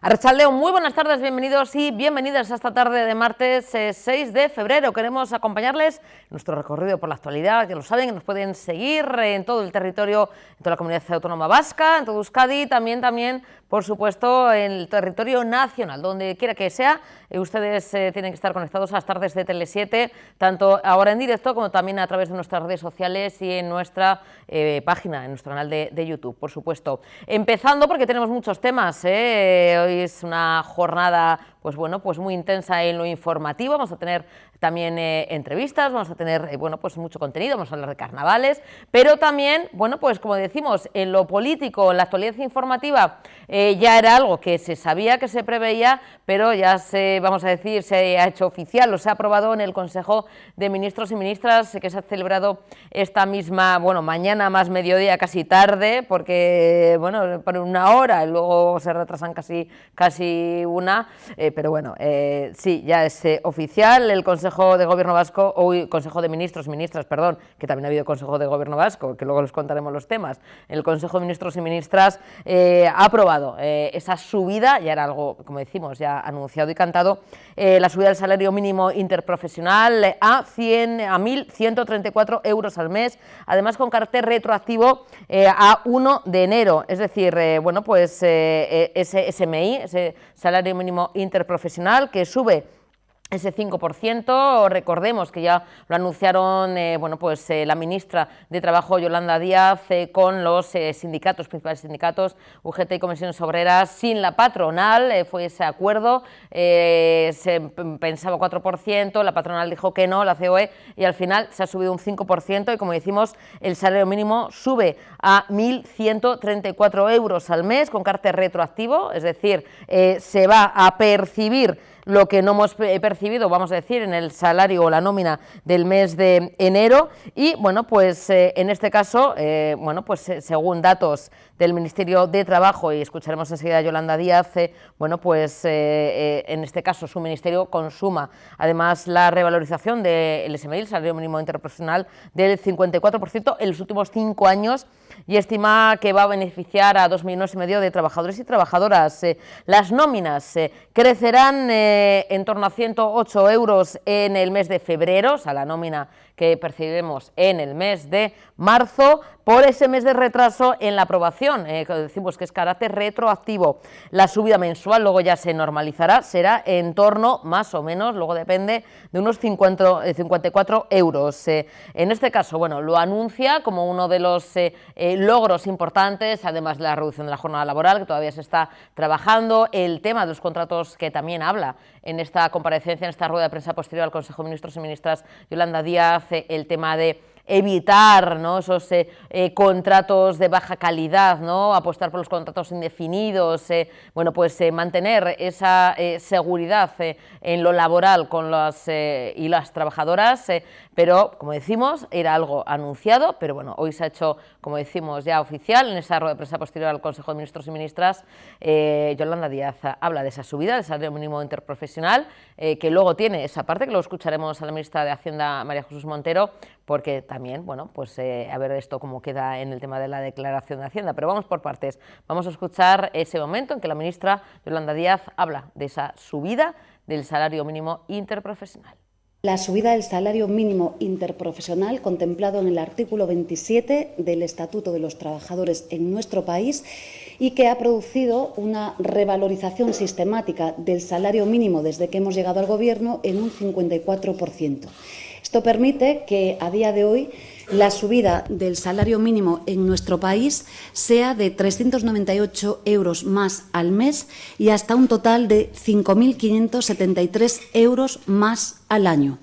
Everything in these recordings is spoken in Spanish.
Arratsaldeon, muy buenas tardes, bienvenidos y bienvenidas a esta tarde de martes 6 de febrero. Queremos acompañarles en nuestro recorrido por la actualidad, que lo saben, que nos pueden seguir en todo el territorio, en toda la comunidad autónoma vasca, en todo Euskadi, también, por supuesto, en el territorio nacional, donde quiera que sea. Ustedes tienen que estar conectados a las tardes de Tele7, tanto ahora en directo como también a través de nuestras redes sociales y en nuestra página, en nuestro canal de YouTube, por supuesto. Empezando porque tenemos muchos temas, hoy es una jornada pues muy intensa en lo informativo. Vamos a tener también entrevistas, vamos a tener mucho contenido, vamos a hablar de carnavales, pero también, como decimos, en lo político, en la actualidad informativa, ya era algo que se sabía, que se preveía, pero ya se ha hecho oficial o se ha aprobado en el Consejo de Ministros y Ministras, que se ha celebrado esta misma, mañana más mediodía, casi tarde, porque, por una hora y luego se retrasan casi una, pero sí, ya es oficial. El Consejo de Gobierno Vasco, Consejo de Ministros y Ministras, perdón, que también ha habido Consejo de Gobierno Vasco, que luego les contaremos los temas. El Consejo de Ministros y Ministras ha aprobado esa subida, ya era algo, como decimos, ya anunciado y cantado, la subida del salario mínimo interprofesional a 1.134 euros al mes, además con carácter retroactivo a 1 de enero, es decir, ese SMI, ese salario mínimo interprofesional, que sube ese 5%, recordemos que ya lo anunciaron la ministra de Trabajo, Yolanda Díaz, con los principales sindicatos, UGT y Comisiones Obreras, sin la patronal, fue ese acuerdo, se pensaba 4%, la patronal dijo que no, la COE, y al final se ha subido un 5%, y como decimos, el salario mínimo sube a 1.134 euros al mes, con carácter retroactivo, es decir, se va a percibir lo que no hemos percibido, vamos a decir, en el salario o la nómina del mes de enero. Y en este caso, según datos del Ministerio de Trabajo, y escucharemos enseguida a Yolanda Díaz, en este caso su ministerio consuma además la revalorización del SMI, el salario mínimo interprofesional, del 54% en los últimos 5 años, y estima que va a beneficiar a 2,5 millones de trabajadores y trabajadoras. Las nóminas crecerán en torno a 108 euros en el mes de febrero, o sea, la nómina que percibimos en el mes de marzo, por ese mes de retraso en la aprobación, que decimos que es carácter retroactivo. La subida mensual luego ya se normalizará, será en torno, más o menos, luego depende, de unos 54 euros. En este caso, lo anuncia como uno de los logros importantes, además de la reducción de la jornada laboral, que todavía se está trabajando, el tema de los contratos, que también habla en esta comparecencia, en esta rueda de prensa posterior al Consejo de Ministros y Ministras, Yolanda Díaz, el tema de evitar esos contratos de baja calidad, apostar por los contratos indefinidos, mantener esa seguridad en lo laboral con las y las trabajadoras, pero como decimos, era algo anunciado, pero hoy se ha hecho, como decimos, ya oficial en esa rueda de prensa posterior al Consejo de Ministros y Ministras. Yolanda Díaz habla de esa subida del salario mínimo interprofesional, que luego tiene esa parte, que luego escucharemos a la ministra de Hacienda, María Jesús Montero, porque también, a ver esto cómo queda en el tema de la declaración de Hacienda, pero vamos por partes. Vamos a escuchar ese momento en que la ministra Yolanda Díaz habla de esa subida del salario mínimo interprofesional. La subida del salario mínimo interprofesional, contemplado en el artículo 27 del Estatuto de los Trabajadores en nuestro país, y que ha producido una revalorización sistemática del salario mínimo desde que hemos llegado al Gobierno en un 54%. Esto permite que a día de hoy la subida del salario mínimo en nuestro país sea de 398 euros más al mes y hasta un total de 5.573 euros más al año.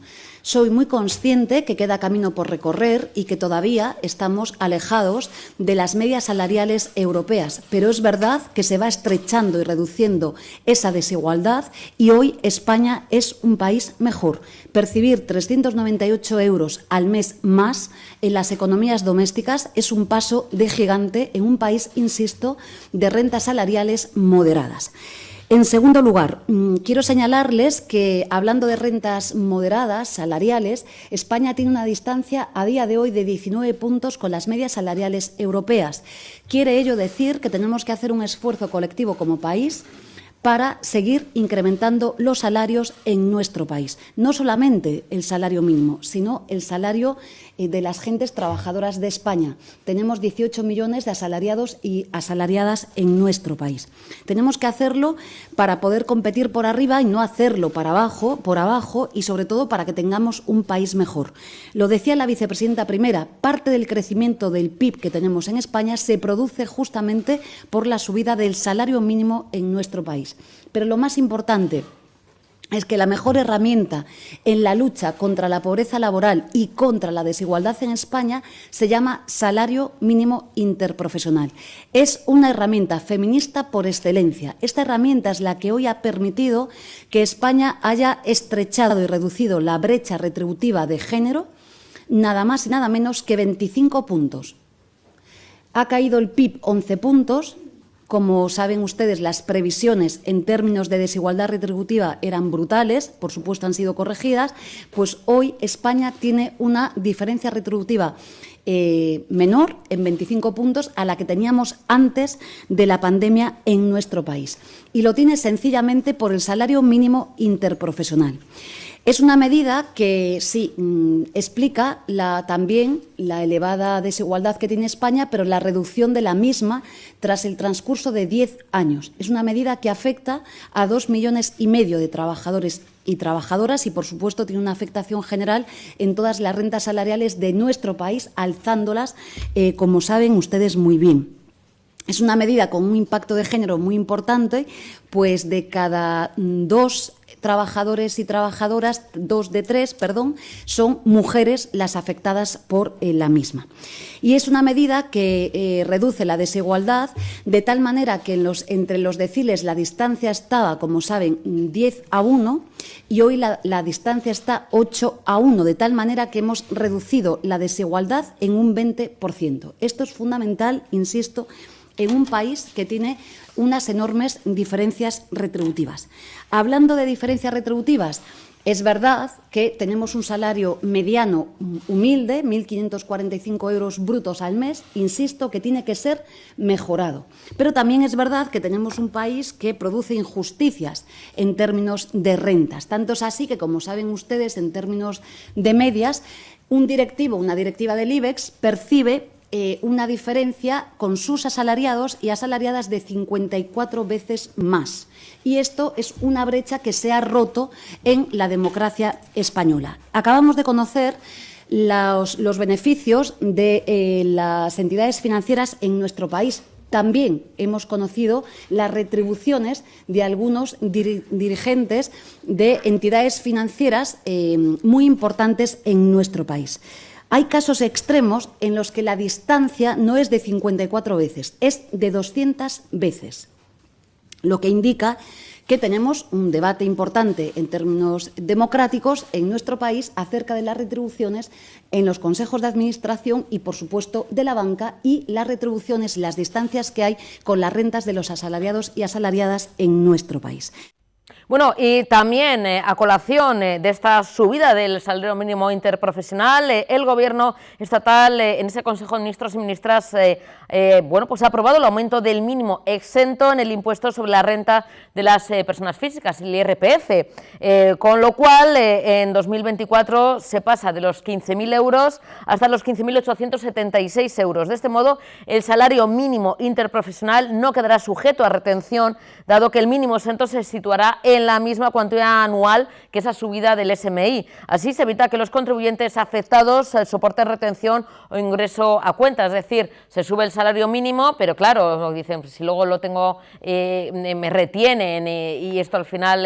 Soy muy consciente que queda camino por recorrer y que todavía estamos alejados de las medias salariales europeas, pero es verdad que se va estrechando y reduciendo esa desigualdad y hoy España es un país mejor. Percibir 398 euros al mes más en las economías domésticas es un paso de gigante en un país, insisto, de rentas salariales moderadas. En segundo lugar, quiero señalarles que, hablando de rentas moderadas, salariales, España tiene una distancia a día de hoy de 19 puntos con las medias salariales europeas. Quiere ello decir que tenemos que hacer un esfuerzo colectivo como país para seguir incrementando los salarios en nuestro país. No solamente el salario mínimo, sino el salario de las gentes trabajadoras de España. Tenemos 18 millones de asalariados y asalariadas en nuestro país. Tenemos que hacerlo para poder competir por arriba y no hacerlo por abajo y sobre todo para que tengamos un país mejor. Lo decía la vicepresidenta primera, parte del crecimiento del PIB que tenemos en España se produce justamente por la subida del salario mínimo en nuestro país. Pero lo más importante es que la mejor herramienta en la lucha contra la pobreza laboral y contra la desigualdad en España se llama salario mínimo interprofesional. Es una herramienta feminista por excelencia. Esta herramienta es la que hoy ha permitido que España haya estrechado y reducido la brecha retributiva de género nada más y nada menos que 25 puntos. Ha caído el PIB 11 puntos. Como saben ustedes, las previsiones en términos de desigualdad retributiva eran brutales, por supuesto han sido corregidas, pues hoy España tiene una diferencia retributiva menor en 25 puntos a la que teníamos antes de la pandemia en nuestro país. Y lo tiene sencillamente por el salario mínimo interprofesional. Es una medida que sí explica también la elevada desigualdad que tiene España, pero la reducción de la misma tras el transcurso de 10 años. Es una medida que afecta a 2,5 millones de trabajadores y trabajadoras y, por supuesto, tiene una afectación general en todas las rentas salariales de nuestro país, alzándolas, como saben ustedes muy bien. Es una medida con un impacto de género muy importante, pues de cada 2 trabajadores y trabajadoras, 2 de 3, son mujeres las afectadas por la misma. Y es una medida que reduce la desigualdad de tal manera que entre los deciles la distancia estaba, como saben, 10-1 y hoy la distancia está 8-1, de tal manera que hemos reducido la desigualdad en un 20%. Esto es fundamental, insisto, en un país que tiene unas enormes diferencias retributivas. Hablando de diferencias retributivas, es verdad que tenemos un salario mediano humilde, 1.545 euros brutos al mes, insisto que tiene que ser mejorado. Pero también es verdad que tenemos un país que produce injusticias en términos de rentas. Tanto es así que, como saben ustedes, en términos de medias, una directiva del IBEX percibe una diferencia con sus asalariados y asalariadas de 54 veces más. Y esto es una brecha que se ha roto en la democracia española. Acabamos de conocer los beneficios de las entidades financieras en nuestro país. También hemos conocido las retribuciones de algunos dirigentes de entidades financieras muy importantes en nuestro país. Hay casos extremos en los que la distancia no es de 54 veces, es de 200 veces, lo que indica que tenemos un debate importante en términos democráticos en nuestro país acerca de las retribuciones en los consejos de administración y, por supuesto, de la banca y las retribuciones, las distancias que hay con las rentas de los asalariados y asalariadas en nuestro país. Bueno, y también a colación de esta subida del salario mínimo interprofesional, el Gobierno estatal en ese Consejo de Ministros y Ministras pues ha aprobado el aumento del mínimo exento en el impuesto sobre la renta de las personas físicas, el IRPF, con lo cual en 2024 se pasa de los 15.000 euros hasta los 15.876 euros. De este modo, el salario mínimo interprofesional no quedará sujeto a retención, dado que el mínimo exento se situará en la misma cuantía anual que esa subida del SMI. Así se evita que los contribuyentes afectados soporten retención o ingreso a cuenta, es decir, se sube el salario mínimo, pero claro, dicen, pues si luego lo tengo, me retienen y esto al final,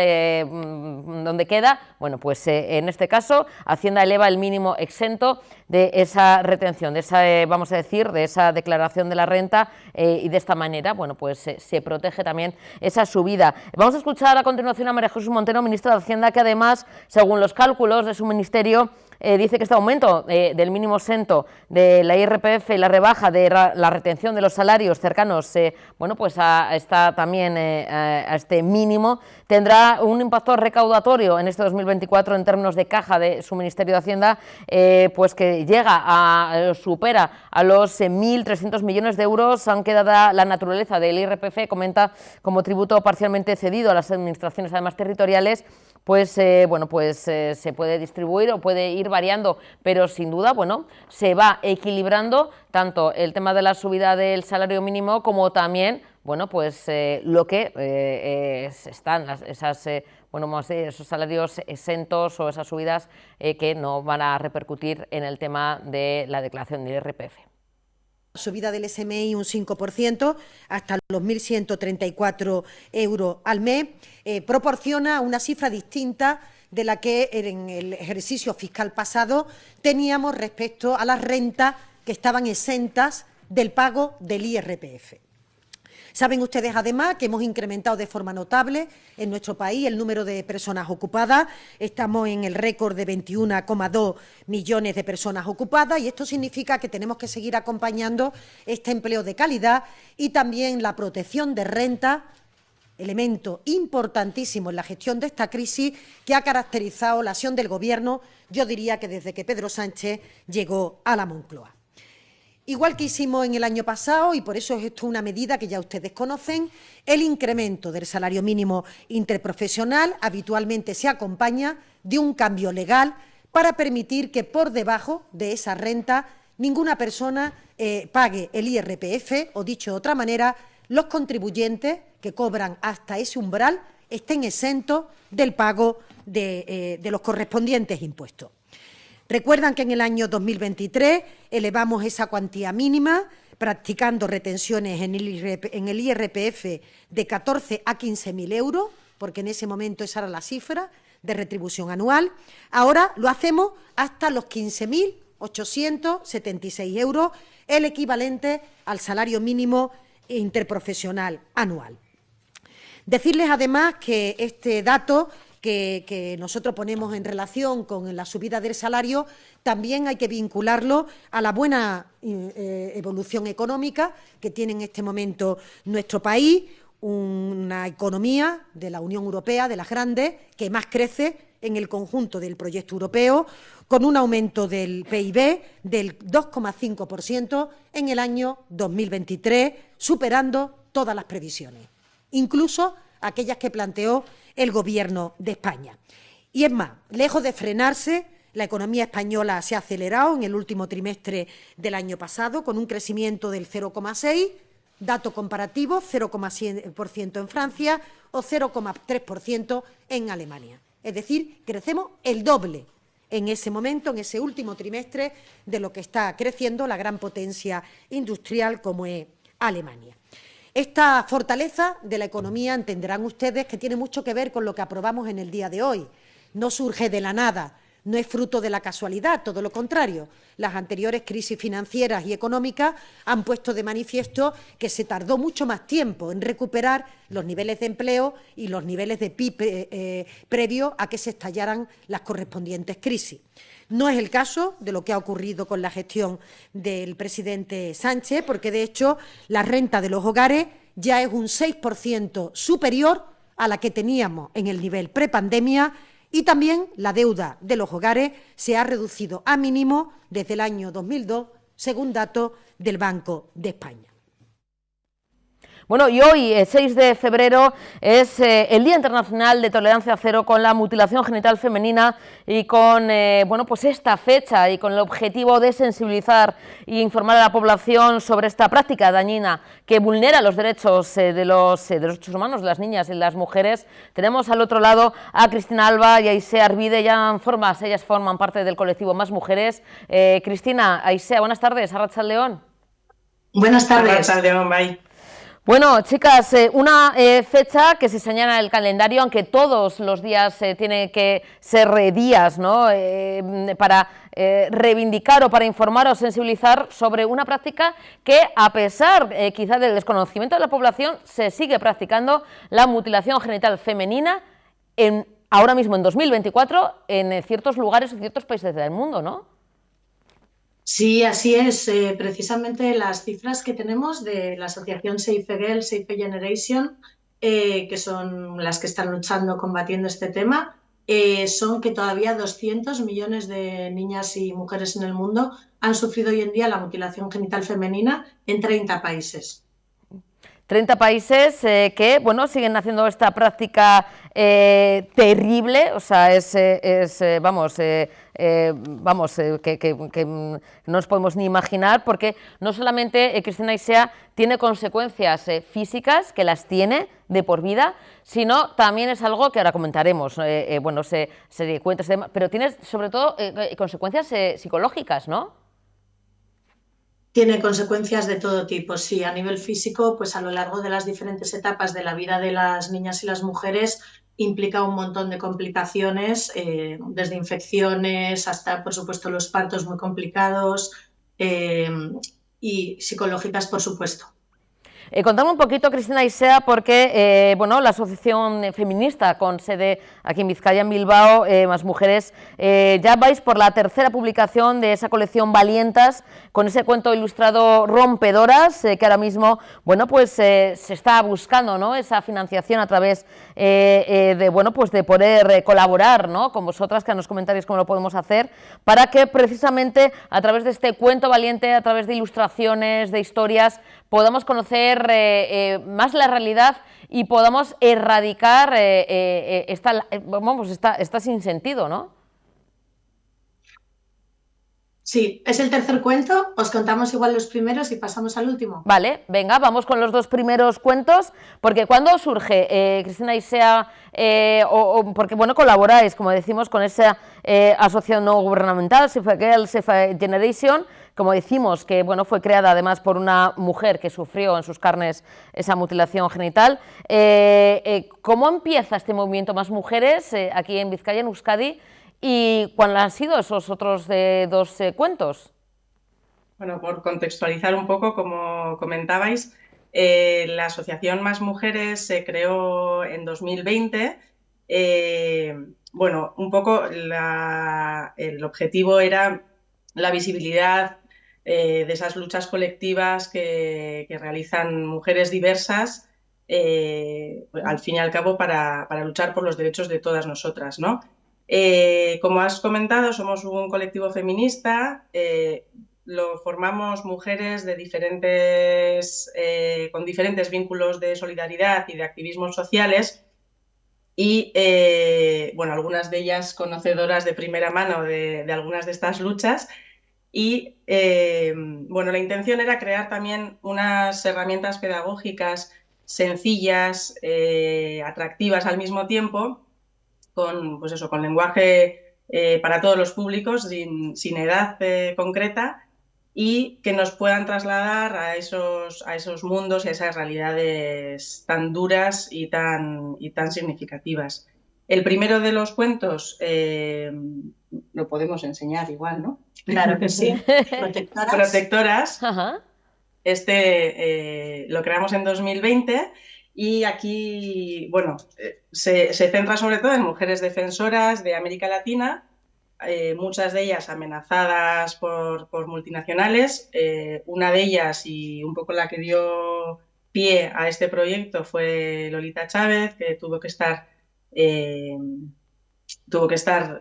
¿dónde queda? Bueno, pues en este caso, Hacienda eleva el mínimo exento de esa retención, de esa, vamos a decir, de esa declaración de la renta y de esta manera, bueno, pues se protege también esa subida. Vamos a escuchar a continuación a María Jesús Montero, ministra de Hacienda, que además, según los cálculos de su ministerio, dice que este aumento del mínimo exento de la IRPF y la rebaja de la retención de los salarios cercanos bueno, pues a este mínimo tendrá un impacto recaudatorio en este 2024 en términos de caja de su Ministerio de Hacienda, pues que supera a los 1.300 millones de euros, aunque dada la naturaleza del IRPF, comenta, como tributo parcialmente cedido a las administraciones además territoriales, pues bueno, pues se puede distribuir o puede ir variando, pero sin duda, bueno, se va equilibrando tanto el tema de la subida del salario mínimo como también, bueno, pues lo que están esos salarios exentos o esas subidas que no van a repercutir en el tema de la declaración del IRPF. Subida del SMI un 5% hasta los 1.134 euros al mes, proporciona una cifra distinta de la que en el ejercicio fiscal pasado teníamos respecto a las rentas que estaban exentas del pago del IRPF. Saben ustedes, además, que hemos incrementado de forma notable en nuestro país el número de personas ocupadas. Estamos en el récord de 21,2 millones de personas ocupadas y esto significa que tenemos que seguir acompañando este empleo de calidad y también la protección de renta, elemento importantísimo en la gestión de esta crisis que ha caracterizado la acción del Gobierno, yo diría que desde que Pedro Sánchez llegó a la Moncloa. Igual que hicimos en el año pasado, y por eso es esto una medida que ya ustedes conocen, el incremento del salario mínimo interprofesional habitualmente se acompaña de un cambio legal para permitir que por debajo de esa renta ninguna persona pague el IRPF, o dicho de otra manera, los contribuyentes que cobran hasta ese umbral estén exentos del pago de los correspondientes impuestos. Recuerdan que en el año 2023 elevamos esa cuantía mínima, practicando retenciones en el IRPF de 14 a 15.000 euros, porque en ese momento esa era la cifra de retribución anual. Ahora lo hacemos hasta los 15.876 euros, el equivalente al salario mínimo interprofesional anual. Decirles además que este dato que nosotros ponemos en relación con la subida del salario, también hay que vincularlo a la buena evolución económica que tiene en este momento nuestro país, una economía de la Unión Europea, de las grandes, que más crece en el conjunto del proyecto europeo, con un aumento del PIB del 2,5% en el año 2023, superando todas las previsiones, incluso aquellas que planteó el Gobierno de España. Y es más, lejos de frenarse, la economía española se ha acelerado en el último trimestre del año pasado, con un crecimiento del 0,6%, dato comparativo, 0,7% en Francia o 0,3% en Alemania. Es decir, crecemos el doble en ese momento, en ese último trimestre, de lo que está creciendo la gran potencia industrial como es Alemania. Esta fortaleza de la economía, entenderán ustedes, que tiene mucho que ver con lo que aprobamos en el día de hoy. No surge de la nada, no es fruto de la casualidad, todo lo contrario. Las anteriores crisis financieras y económicas han puesto de manifiesto que se tardó mucho más tiempo en recuperar los niveles de empleo y los niveles de PIB previo a que se estallaran las correspondientes crisis. No es el caso de lo que ha ocurrido con la gestión del presidente Sánchez, porque de hecho la renta de los hogares ya es un 6% superior a la que teníamos en el nivel prepandemia y también la deuda de los hogares se ha reducido a mínimo desde el año 2002, según datos del Banco de España. Bueno, y hoy, 6 de febrero, es el Día Internacional de Tolerancia Cero con la mutilación genital femenina y con bueno, pues esta fecha y con el objetivo de sensibilizar e informar a la población sobre esta práctica dañina que vulnera los derechos de los derechos humanos de las niñas y de las mujeres. Tenemos al otro lado a Cristina Alba y a Aisea Arvide, ellas forman parte del colectivo Más Mujeres. Cristina, Aisea, buenas tardes, Arratsaldeon. Buenas tardes. Arratsaldeon, bye. Bueno, chicas, una fecha que se señala en el calendario, aunque todos los días tienen que ser días, ¿no? Para reivindicar o para informar o sensibilizar sobre una práctica que, a pesar quizá del desconocimiento de la población, se sigue practicando la mutilación genital femenina en ahora mismo en 2024 en ciertos lugares y ciertos países del mundo, ¿no? Sí, así es. Precisamente las cifras que tenemos de la asociación Save a Girl, Save a Generation, que son las que están luchando, combatiendo este tema, son que todavía 200 millones de niñas y mujeres en el mundo han sufrido hoy en día la mutilación genital femenina en 30 países. 30 países que, bueno, siguen haciendo esta práctica terrible, o sea, que no nos podemos ni imaginar, porque no solamente Cristina Aisea tiene consecuencias físicas, que las tiene de por vida, sino también es algo que ahora comentaremos, bueno, se cuenta, pero tiene sobre todo consecuencias psicológicas, ¿no? Tiene consecuencias de todo tipo, sí. A nivel físico, pues a lo largo de las diferentes etapas de la vida de las niñas y las mujeres implica un montón de complicaciones, desde infecciones hasta, por supuesto, los partos muy complicados y psicológicas, por supuesto. Contame un poquito, Cristina Aisea, porque bueno, la asociación feminista con sede aquí en Vizcaya, en Bilbao, Más Mujeres, ya vais por la tercera publicación de esa colección Valientas, con ese cuento ilustrado Rompedoras, que ahora mismo, bueno, pues se está buscando, ¿no?, esa financiación a través de, bueno, pues de poder colaborar, ¿no?, con vosotras, que en los comentarios cómo lo podemos hacer, para que precisamente a través de este cuento valiente, a través de ilustraciones, de historias, podamos conocer más la realidad y podamos erradicar esta sinsentido, ¿no? Sí, es el tercer cuento, os contamos igual los primeros y pasamos al último. Vale, venga, vamos con los dos primeros cuentos, porque ¿cuándo surge, Cristina Aisea, porque bueno, colaboráis, como decimos, con esa asociación no gubernamental, Save a Girl, Save a Generation, como decimos, que bueno, fue creada además por una mujer que sufrió en sus carnes esa mutilación genital? ¿Cómo empieza este movimiento Más Mujeres aquí en Vizcaya, en Euskadi? ¿Y cuáles han sido esos otros dos cuentos? Bueno, por contextualizar un poco, como comentabais, la Asociación Más Mujeres se creó en 2020. Bueno, un poco el objetivo era la visibilidad de esas luchas colectivas que realizan mujeres diversas, al fin y al cabo, para luchar por los derechos de todas nosotras, ¿no? Como has comentado, somos un colectivo feminista. Lo formamos mujeres de con diferentes vínculos de solidaridad y de activismos sociales y, bueno, algunas de ellas conocedoras de primera mano de algunas de estas luchas. Y, bueno, la intención era crear también unas herramientas pedagógicas sencillas, atractivas al mismo tiempo, pues eso, con lenguaje para todos los públicos, sin edad concreta, y que nos puedan trasladar a esos mundos y a esas realidades tan duras y tan significativas. El primero de los cuentos lo podemos enseñar igual, ¿no? Claro que sí. Protectoras. Protectoras. Ajá. Lo creamos en 2020 y aquí, bueno, se centra sobre todo en mujeres defensoras de América Latina, muchas de ellas amenazadas por multinacionales. Una de ellas, y un poco la que dio pie a este proyecto, fue Lolita Chávez, que tuvo que estar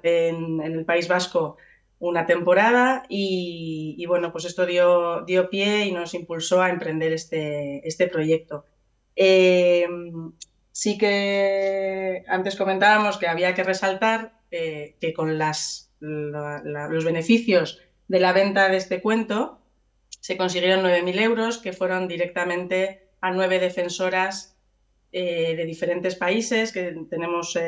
en el País Vasco una temporada y bueno, pues esto dio pie y nos impulsó a emprender este proyecto. Sí que antes comentábamos que había que resaltar que con los beneficios de la venta de este cuento se consiguieron 9.000 euros que fueron directamente a 9 defensoras de diferentes países, que tenemos,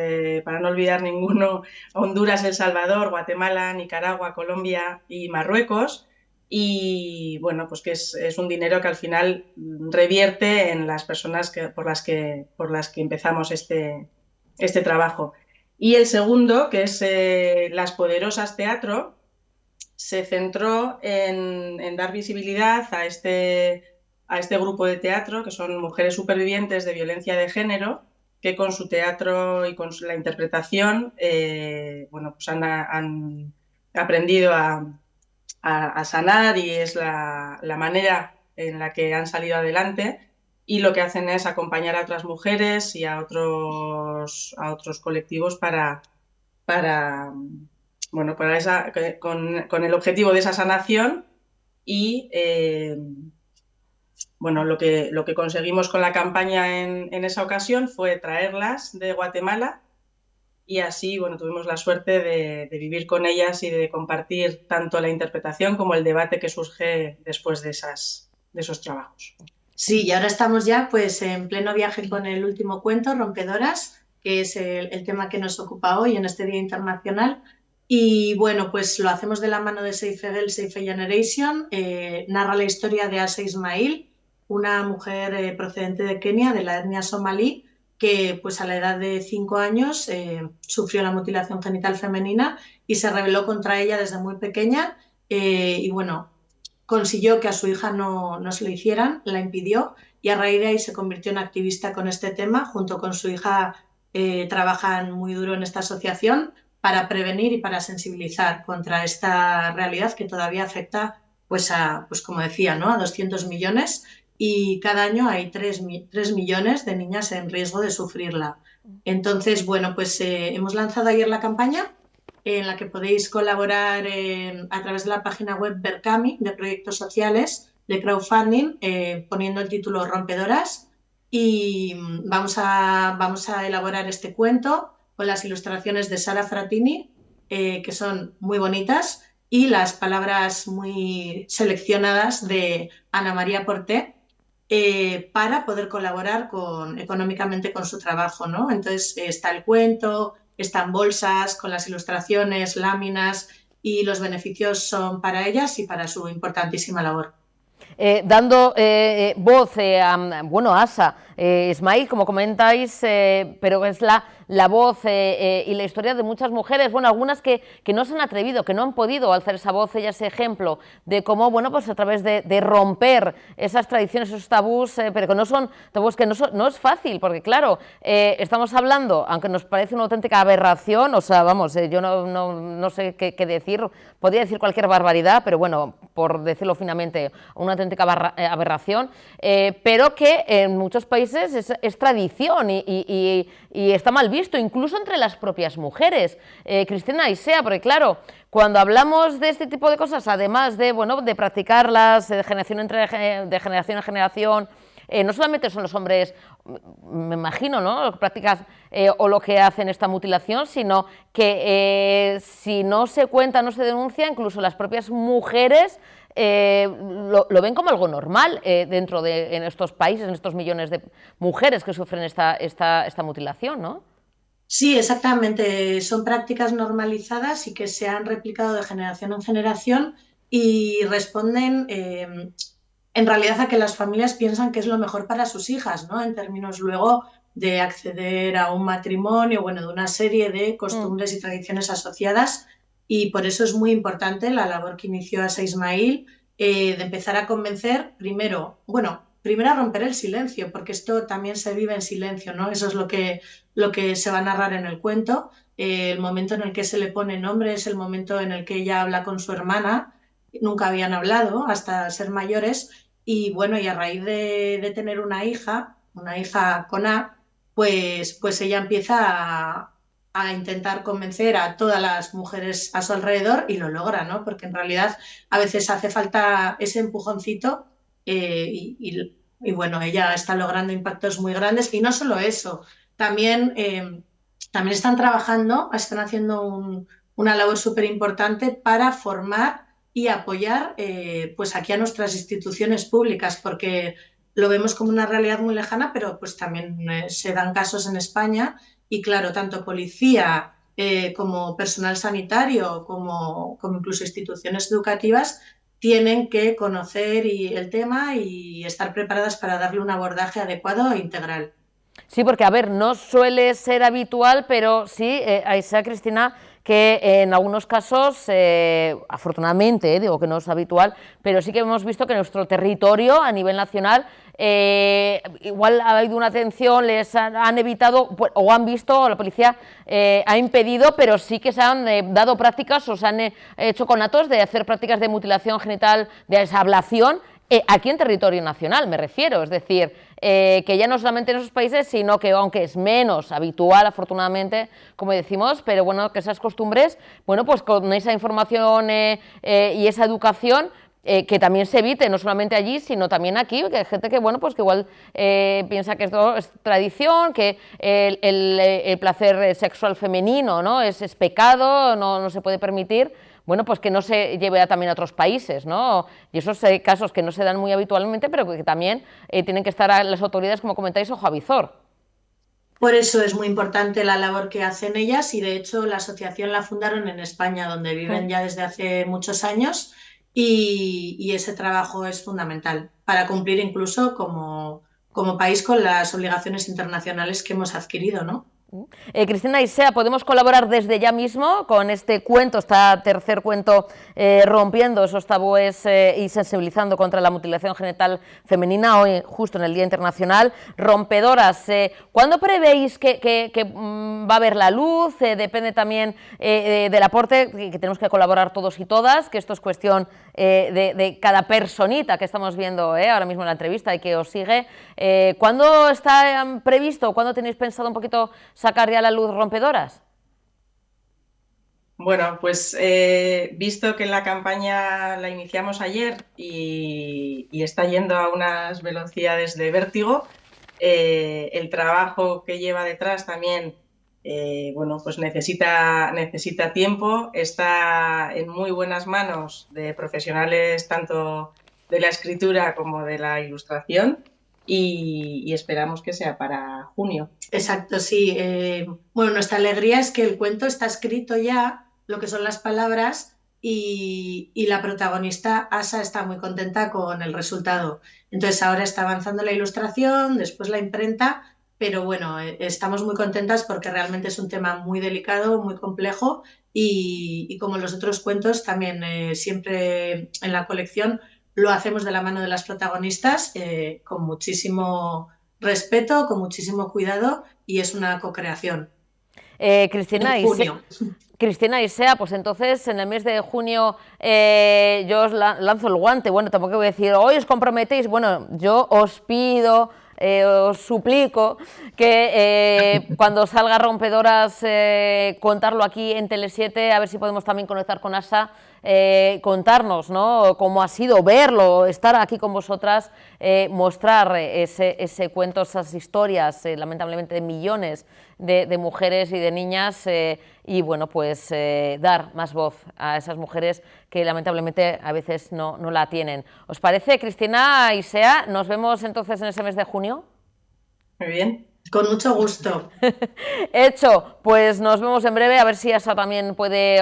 para no olvidar ninguno, Honduras, El Salvador, Guatemala, Nicaragua, Colombia y Marruecos. Y bueno, pues que es un dinero que al final revierte en las personas por las que empezamos este trabajo. Y el segundo, que es Las Poderosas Teatro, se centró en dar visibilidad a este grupo de teatro, que son mujeres supervivientes de violencia de género, que con su teatro y con la interpretación bueno, pues han aprendido a sanar, y es la manera en la que han salido adelante, y lo que hacen es acompañar a otras mujeres y a otros colectivos para bueno, con el objetivo de esa sanación. Y bueno, lo que conseguimos con la campaña en esa ocasión fue traerlas de Guatemala, y así, bueno, tuvimos la suerte de vivir con ellas y de compartir tanto la interpretación como el debate que surge después de esos trabajos. Sí, y ahora estamos ya pues en pleno viaje con el último cuento, Rompedoras, que es el tema que nos ocupa hoy en este Día Internacional. Y bueno, pues lo hacemos de la mano de Safe Girl, Safe Generation. Narra la historia de Asia Ismail, una mujer procedente de Kenia, de la etnia somalí, que pues a la edad de 5 años sufrió la mutilación genital femenina y se rebeló contra ella desde muy pequeña. Y bueno, consiguió que a su hija no se lo hicieran, la impidió, y a raíz de ahí se convirtió en activista con este tema. Junto con su hija trabajan muy duro en esta asociación para prevenir y para sensibilizar contra esta realidad que todavía afecta, pues como decía, ¿no?, a 200 millones, y cada año hay 3 millones de niñas en riesgo de sufrirla. Entonces, bueno, pues hemos lanzado ayer la campaña, en la que podéis colaborar a través de la página web Berkami, de proyectos sociales de crowdfunding, poniendo el título Rompedoras, y vamos a elaborar este cuento con las ilustraciones de Sara Fratini, que son muy bonitas, y las palabras muy seleccionadas de Ana María Porté, para poder colaborar económicamente con su trabajo, ¿no? Entonces está el cuento, están bolsas con las ilustraciones, láminas, y los beneficios son para ellas y para su importantísima labor. Dando voz bueno, a Asia Ismail, como comentáis, pero es la voz y la historia de muchas mujeres, bueno, algunas que no se han atrevido, que no han podido alzar esa voz, ella es ejemplo de cómo, bueno, pues a través de romper esas tradiciones, esos tabús, pero que no son tabús, que no es fácil, porque claro, estamos hablando, aunque nos parece una auténtica aberración, o sea, vamos, yo no sé qué decir, podría decir cualquier barbaridad, pero bueno, por decirlo finamente, una auténtica aberración, pero que en muchos países es tradición y está mal visto, incluso entre las propias mujeres. Cristina Isea, porque claro, cuando hablamos de este tipo de cosas, además de, bueno, de practicarlas de generación en generación, no solamente son los hombres, me imagino, ¿no?, lo que practicas o lo que hacen esta mutilación, sino que si no se cuenta, no se denuncia, incluso las propias mujeres lo ven como algo normal en estos países, en estos millones de mujeres que sufren esta mutilación, ¿no? Sí, exactamente. Son prácticas normalizadas y que se han replicado de generación en generación, y responden en realidad a que las familias piensan que es lo mejor para sus hijas, ¿no?, en términos luego de acceder a un matrimonio, bueno, de una serie de costumbres y tradiciones asociadas. Y por eso es muy importante la labor que inició Asia Ismail, de empezar a convencer, primero a romper el silencio, porque esto también se vive en silencio, ¿no? Eso es lo que se va a narrar en el cuento. El momento en el que se le pone nombre es el momento en el que ella habla con su hermana. Nunca habían hablado hasta ser mayores, y bueno, y a raíz de tener una hija con A, pues ella empieza a intentar convencer a todas las mujeres a su alrededor, y lo logra, ¿no? Porque en realidad a veces hace falta ese empujoncito, y bueno, ella está logrando impactos muy grandes. Y no solo eso, también están haciendo una labor súper importante para formar y apoyar pues aquí a nuestras instituciones públicas, porque lo vemos como una realidad muy lejana, pero pues también se dan casos en España. Y claro, tanto policía como personal sanitario, como incluso instituciones educativas, tienen que conocer el tema y estar preparadas para darle un abordaje adecuado e integral. Sí, porque a ver, no suele ser habitual, pero sí, Aisea, Cristina, que en algunos casos, afortunadamente, digo que no es habitual, pero sí que hemos visto que nuestro territorio a nivel nacional igual ha habido una atención, les han evitado o han visto, la policía ha impedido, pero sí que se han dado prácticas o se han hecho conatos de hacer prácticas de mutilación genital, de esa ablación, aquí en territorio nacional me refiero, es decir, que ya no solamente en esos países, sino que aunque es menos habitual, afortunadamente, como decimos, pero bueno, que esas costumbres, bueno, pues con esa información y esa educación, que también se evite, no solamente allí, sino también aquí, que hay gente que, bueno, pues que igual piensa que esto es tradición, que el placer sexual femenino, ¿no?, es pecado, no se puede permitir. Bueno, pues que no se lleve también a otros países, ¿no? Y esos casos que no se dan muy habitualmente, pero que también tienen que estar las autoridades, como comentáis, ojo a visor. Por eso es muy importante la labor que hacen ellas y de hecho la asociación la fundaron en España, donde viven ya desde hace muchos años y ese trabajo es fundamental para cumplir incluso como país con las obligaciones internacionales que hemos adquirido, ¿no? Cristina Aisea, podemos colaborar desde ya mismo con este cuento, este tercer cuento, rompiendo esos tabúes y sensibilizando contra la mutilación genital femenina, hoy justo en el Día Internacional. Rompedoras, ¿cuándo prevéis que va a haber la luz? Depende también del aporte, que tenemos que colaborar todos y todas, que esto es cuestión de cada personita que estamos viendo ahora mismo en la entrevista y que os sigue. ¿Cuándo está previsto, cuándo tenéis pensado un poquito sacar ya a la luz Rompedoras? Bueno, pues visto que la campaña la iniciamos ayer y está yendo a unas velocidades de vértigo, el trabajo que lleva detrás también, bueno, pues necesita tiempo, está en muy buenas manos de profesionales tanto de la escritura como de la ilustración. Y esperamos que sea para junio. Exacto, sí. Bueno, nuestra alegría es que el cuento está escrito ya, lo que son las palabras, y la protagonista, Asa, está muy contenta con el resultado. Entonces ahora está avanzando la ilustración, después la imprenta, pero bueno, estamos muy contentas porque realmente es un tema muy delicado, muy complejo y como los otros cuentos, también siempre en la colección lo hacemos de la mano de las protagonistas con muchísimo respeto, con muchísimo cuidado y es una co-creación. Cristina, en junio. Cristina Aisea, pues entonces en el mes de junio yo os lanzo el guante. Bueno, tampoco voy a decir, hoy os comprometéis. Bueno, yo os pido, os suplico que cuando salga Rompedoras contarlo aquí en Tele7, a ver si podemos también conectar con Asa, contarnos, ¿no?, cómo ha sido verlo, estar aquí con vosotras, mostrar ese cuento, esas historias, lamentablemente de millones de mujeres y de niñas, y bueno, pues dar más voz a esas mujeres que lamentablemente a veces no la tienen. ¿Os parece, Cristina Aisea? Nos vemos entonces en ese mes de junio. Muy bien. Con mucho gusto. Hecho, pues nos vemos en breve, a ver si Asa también puede,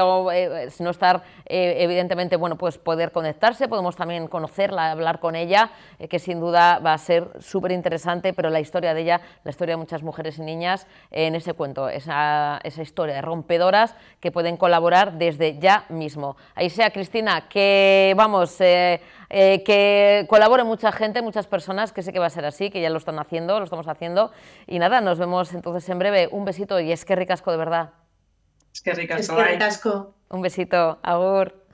si no estar, evidentemente, bueno, pues poder conectarse, podemos también conocerla, hablar con ella, que sin duda va a ser súper interesante, pero la historia de ella, la historia de muchas mujeres y niñas en ese cuento, esa historia de Rompedoras, que pueden colaborar desde ya mismo. Ahí sea, Cristina, que vamos, que colabore mucha gente, muchas personas, que sé que va a ser así, que ya lo están haciendo, lo estamos haciendo, y nada, nos vemos entonces en breve. Un besito y es que ricasco, de verdad. Es que ricasco. Es que ricasco. Un besito, agur.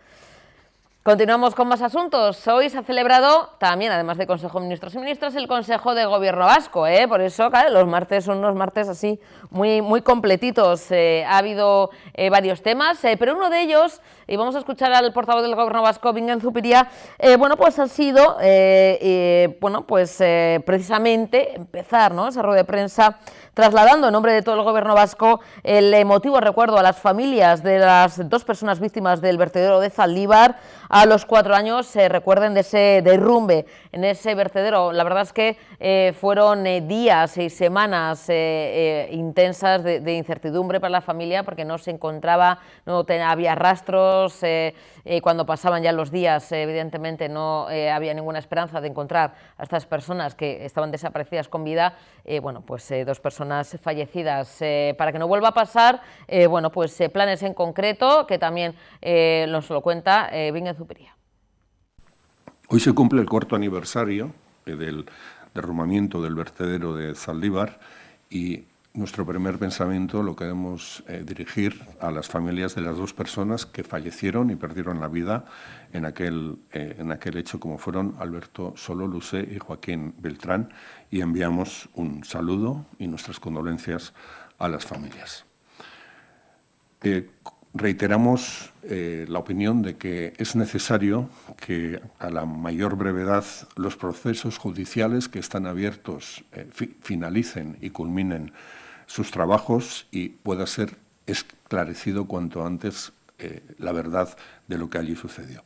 Continuamos con más asuntos. Hoy se ha celebrado también, además de Consejo de Ministros y Ministras, el Consejo de Gobierno Vasco. Por eso, claro, los martes son unos martes así muy completitos. Ha habido varios temas, pero uno de ellos, y vamos a escuchar al portavoz del Gobierno Vasco, Bingen Zupiria, bueno, pues ha sido, bueno, pues precisamente empezar, ¿no?, esa rueda de prensa trasladando en nombre de todo el Gobierno vasco el emotivo recuerdo a las familias de las dos personas víctimas del vertedero de Zaldívar. A los 4 años se recuerden de ese derrumbe en ese vertedero. La verdad es que fueron días y semanas intensas de incertidumbre para la familia, porque no se encontraba, no había rastros, cuando pasaban ya los días, evidentemente no había ninguna esperanza de encontrar a estas personas que estaban desaparecidas con vida. Bueno, pues 2 personas fallecidas. Para que no vuelva a pasar, bueno, pues planes en concreto que también nos lo cuenta Bingen Zupiria. Hoy se cumple el 4º aniversario derrumbamiento del vertedero de Zaldívar, y nuestro primer pensamiento lo queremos dirigir a las familias de las dos personas que fallecieron y perdieron la vida en aquel hecho, como fueron Alberto Sololuce y Joaquín Beltrán, y enviamos un saludo y nuestras condolencias a las familias. Reiteramos la opinión de que es necesario que a la mayor brevedad los procesos judiciales que están abiertos finalicen y culminen sus trabajos y pueda ser esclarecido cuanto antes la verdad de lo que allí sucedió.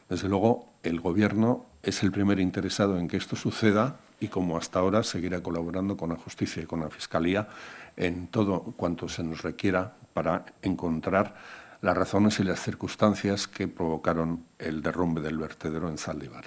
Desde luego, el Gobierno es el primer interesado en que esto suceda y, como hasta ahora, seguirá colaborando con la Justicia y con la Fiscalía en todo cuanto se nos requiera para encontrar las razones y las circunstancias que provocaron el derrumbe del vertedero en Zaldívar.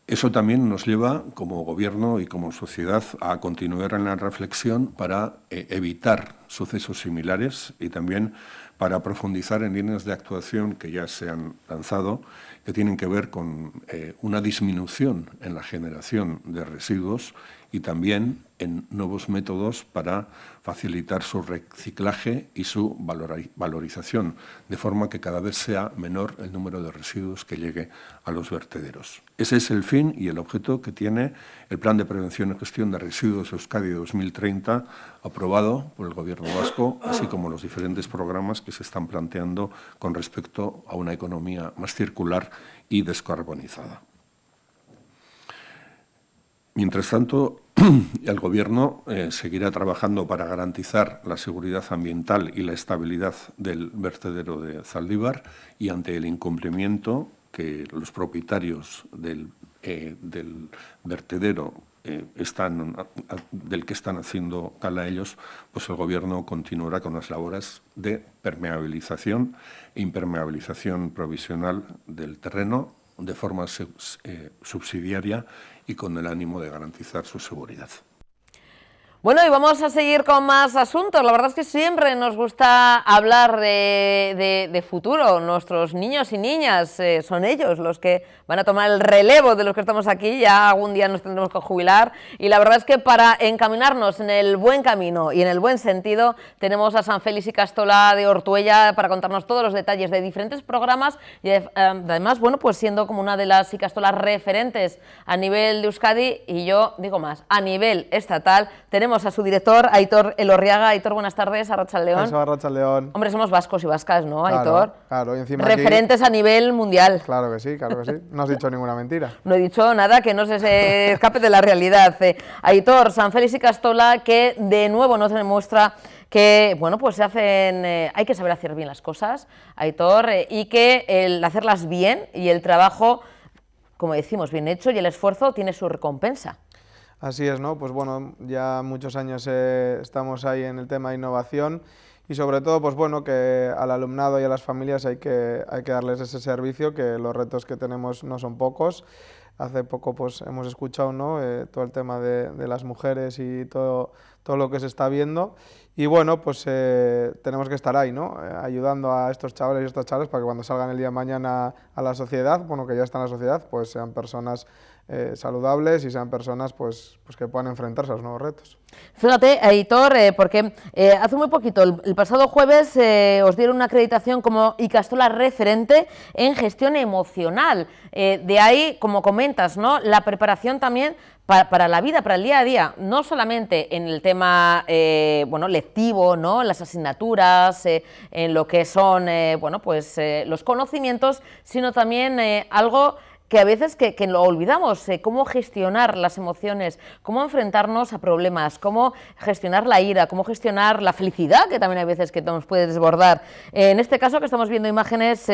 Eso también nos lleva, como Gobierno y como sociedad, a continuar en la reflexión para evitar sucesos similares y también para profundizar en líneas de actuación que ya se han lanzado, que tienen que ver con una disminución en la generación de residuos y también en nuevos métodos para facilitar su reciclaje y su valorización, de forma que cada vez sea menor el número de residuos que llegue a los vertederos. Ese es el fin y el objeto que tiene el Plan de Prevención y Gestión de Residuos Euskadi 2030, aprobado por el Gobierno vasco, así como los diferentes programas que se están planteando con respecto a una economía más circular y descarbonizada. Mientras tanto, el Gobierno seguirá trabajando para garantizar la seguridad ambiental y la estabilidad del vertedero de Zaldívar, y ante el incumplimiento que los propietarios del vertedero del que están haciendo gala ellos, pues el Gobierno continuará con las labores de permeabilización e impermeabilización provisional del terreno de forma subsidiaria y con el ánimo de garantizar su seguridad. Bueno, y vamos a seguir con más asuntos. La verdad es que siempre nos gusta hablar de futuro. Nuestros niños y niñas son ellos los que van a tomar el relevo de los que estamos aquí. Ya algún día nos tendremos que jubilar. Y la verdad es que para encaminarnos en el buen camino y en el buen sentido, tenemos a San Félix Ikastola de Ortuella para contarnos todos los detalles de diferentes programas y además, bueno, pues siendo como una de las ikastolas referentes a nivel de Euskadi, y yo digo más, a nivel estatal, tenemos a su director, Aitor Elorriaga. Aitor, buenas tardes, Arratsaldeon. Eso, Arratsaldeon. Hombre, somos vascos y vascas, ¿no, claro, Aitor? Claro, y encima referentes aquí... a nivel mundial. Claro que sí, claro que sí. No has dicho ninguna mentira. No he dicho nada que no se escape de la realidad. Aitor, San Félix Ikastola, que de nuevo nos demuestra que, bueno, pues se hacen, hay que saber hacer bien las cosas, Aitor, y que el hacerlas bien y el trabajo, como decimos, bien hecho y el esfuerzo tiene su recompensa. Así es, ¿no? Pues bueno, ya muchos años estamos ahí en el tema de innovación y sobre todo, pues bueno, que al alumnado y a las familias hay que darles ese servicio, que los retos que tenemos no son pocos. Hace poco pues hemos escuchado, ¿no? Todo el tema de las mujeres y todo lo que se está viendo, y bueno, pues tenemos que estar ahí, ¿no? Ayudando a estos chavales y estas chavales para que cuando salgan el día de mañana a la sociedad, bueno, que ya están en la sociedad, pues sean personas saludables y sean personas pues que puedan enfrentarse a los nuevos retos. Fíjate, Aitor, porque hace muy poquito, el pasado jueves, os dieron una acreditación como ikastola referente en gestión emocional. De ahí, como comentas, ¿no?, la preparación también para la vida, para el día a día, no solamente en el tema bueno, lectivo, ¿no?, las asignaturas, en lo que son bueno, pues, los conocimientos, sino también algo que a veces que lo olvidamos, cómo gestionar las emociones, cómo enfrentarnos a problemas, cómo gestionar la ira, cómo gestionar la felicidad, que también hay veces que nos puede desbordar. En este caso, que estamos viendo imágenes,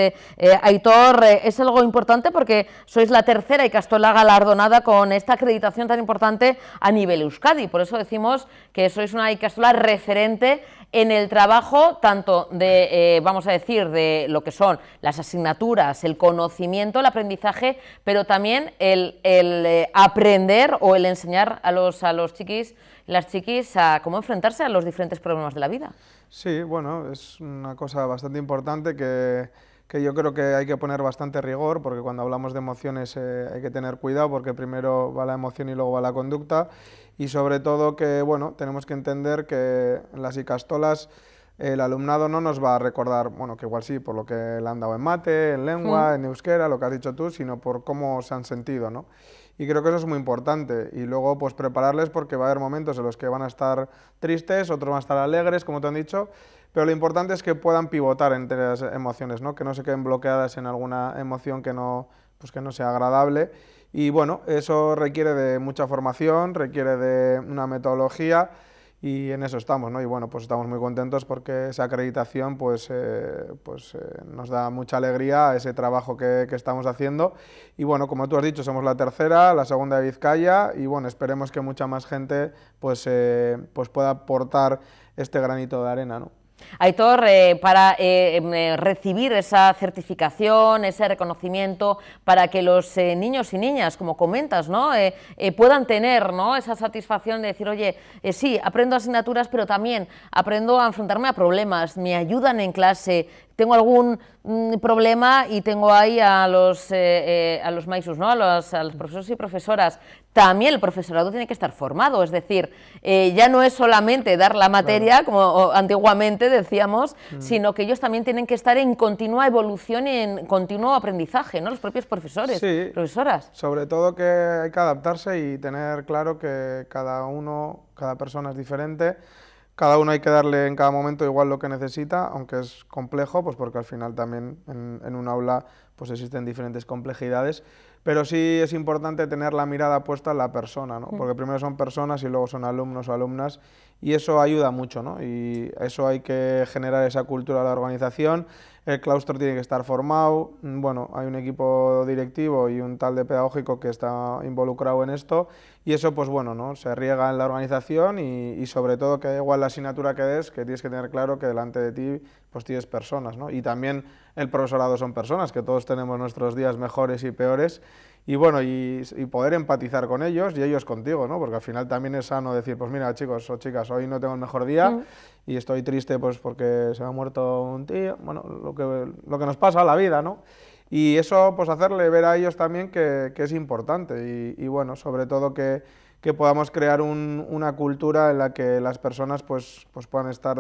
Aitor, es algo importante porque sois la tercera ikastola galardonada con esta acreditación tan importante a nivel Euskadi. Por eso decimos que sois una ikastola referente en el trabajo tanto de, vamos a decir, de lo que son las asignaturas, el conocimiento, el aprendizaje, pero también el aprender o el enseñar a los chiquis, las chiquis, a cómo enfrentarse a los diferentes problemas de la vida. Sí, bueno, es una cosa bastante importante que que yo creo que hay que poner bastante rigor, porque cuando hablamos de emociones hay que tener cuidado, porque primero va la emoción y luego va la conducta, y sobre todo que, bueno, tenemos que entender que en las ikastolas el alumnado no nos va a recordar, bueno, que igual sí, por lo que le han dado en mate, en lengua, en euskera, lo que has dicho tú, sino por cómo se han sentido, ¿no? Y creo que eso es muy importante. Y luego, pues prepararles, porque va a haber momentos en los que van a estar tristes, otros van a estar alegres, como te han dicho, pero lo importante es que puedan pivotar entre las emociones, ¿no? Que no se queden bloqueadas en alguna emoción que no, pues que no sea agradable. Y bueno, eso requiere de mucha formación, requiere de una metodología, y en eso estamos, ¿no? Y bueno, pues estamos muy contentos porque esa acreditación nos da mucha alegría a ese trabajo que estamos haciendo. Y bueno, como tú has dicho, somos la tercera, la segunda de Vizcaya, y bueno, esperemos que mucha más gente pues pueda aportar este granito de arena, ¿no? Aitor, para recibir esa certificación, ese reconocimiento, para que los niños y niñas, como comentas, ¿no? Puedan tener, ¿no? esa satisfacción de decir, oye, sí, aprendo asignaturas, pero también aprendo a enfrentarme a problemas, me ayudan en clase, tengo algún problema y tengo ahí a los maisus, ¿no? a los profesores y profesoras. También el profesorado tiene que estar formado, es decir, ya no es solamente dar la materia, claro, como antiguamente decíamos, sino que ellos también tienen que estar en continua evolución y en continuo aprendizaje, ¿no? Los propios profesores, sí, profesoras. Sobre todo que hay que adaptarse y tener claro que cada persona es diferente. Cada uno hay que darle en cada momento igual lo que necesita, aunque es complejo, pues porque al final también en un aula pues existen diferentes complejidades, pero sí es importante tener la mirada puesta en la persona, ¿no? Porque primero son personas y luego son alumnos o alumnas, y eso ayuda mucho, ¿no? Y eso hay que generar esa cultura de la organización. El claustro tiene que estar formado, bueno, hay un equipo directivo y un tal de pedagógico que está involucrado en esto, y eso pues bueno, ¿no? Se riega en la organización y sobre todo que da igual la asignatura que des, que tienes que tener claro que delante de ti pues tienes personas, ¿no? Y también el profesorado son personas, que todos tenemos nuestros días mejores y peores, y bueno, y poder empatizar con ellos y ellos contigo, ¿no? Porque al final también es sano decir, pues mira, chicos o chicas, hoy no tengo el mejor día y estoy triste pues porque se me ha muerto un tío, bueno, lo que nos pasa a la vida, ¿no? Y eso, pues hacerle ver a ellos también que es importante y bueno, sobre todo que podamos crear una cultura en la que las personas pues puedan estar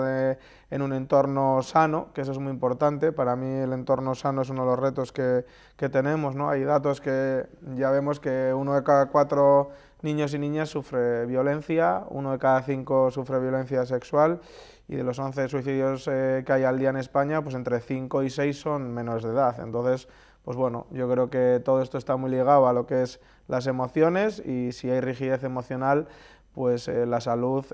en un entorno sano, que eso es muy importante. Para mí el entorno sano es uno de los retos que tenemos, ¿no? Hay datos que ya vemos que 1 de cada 4 niños y niñas sufre violencia, 1 de cada 5 sufre violencia sexual, y de los 11 suicidios que hay al día en España, pues entre 5 y 6 son menores de edad. Entonces, pues bueno, yo creo que todo esto está muy ligado a lo que es las emociones, y si hay rigidez emocional, pues la salud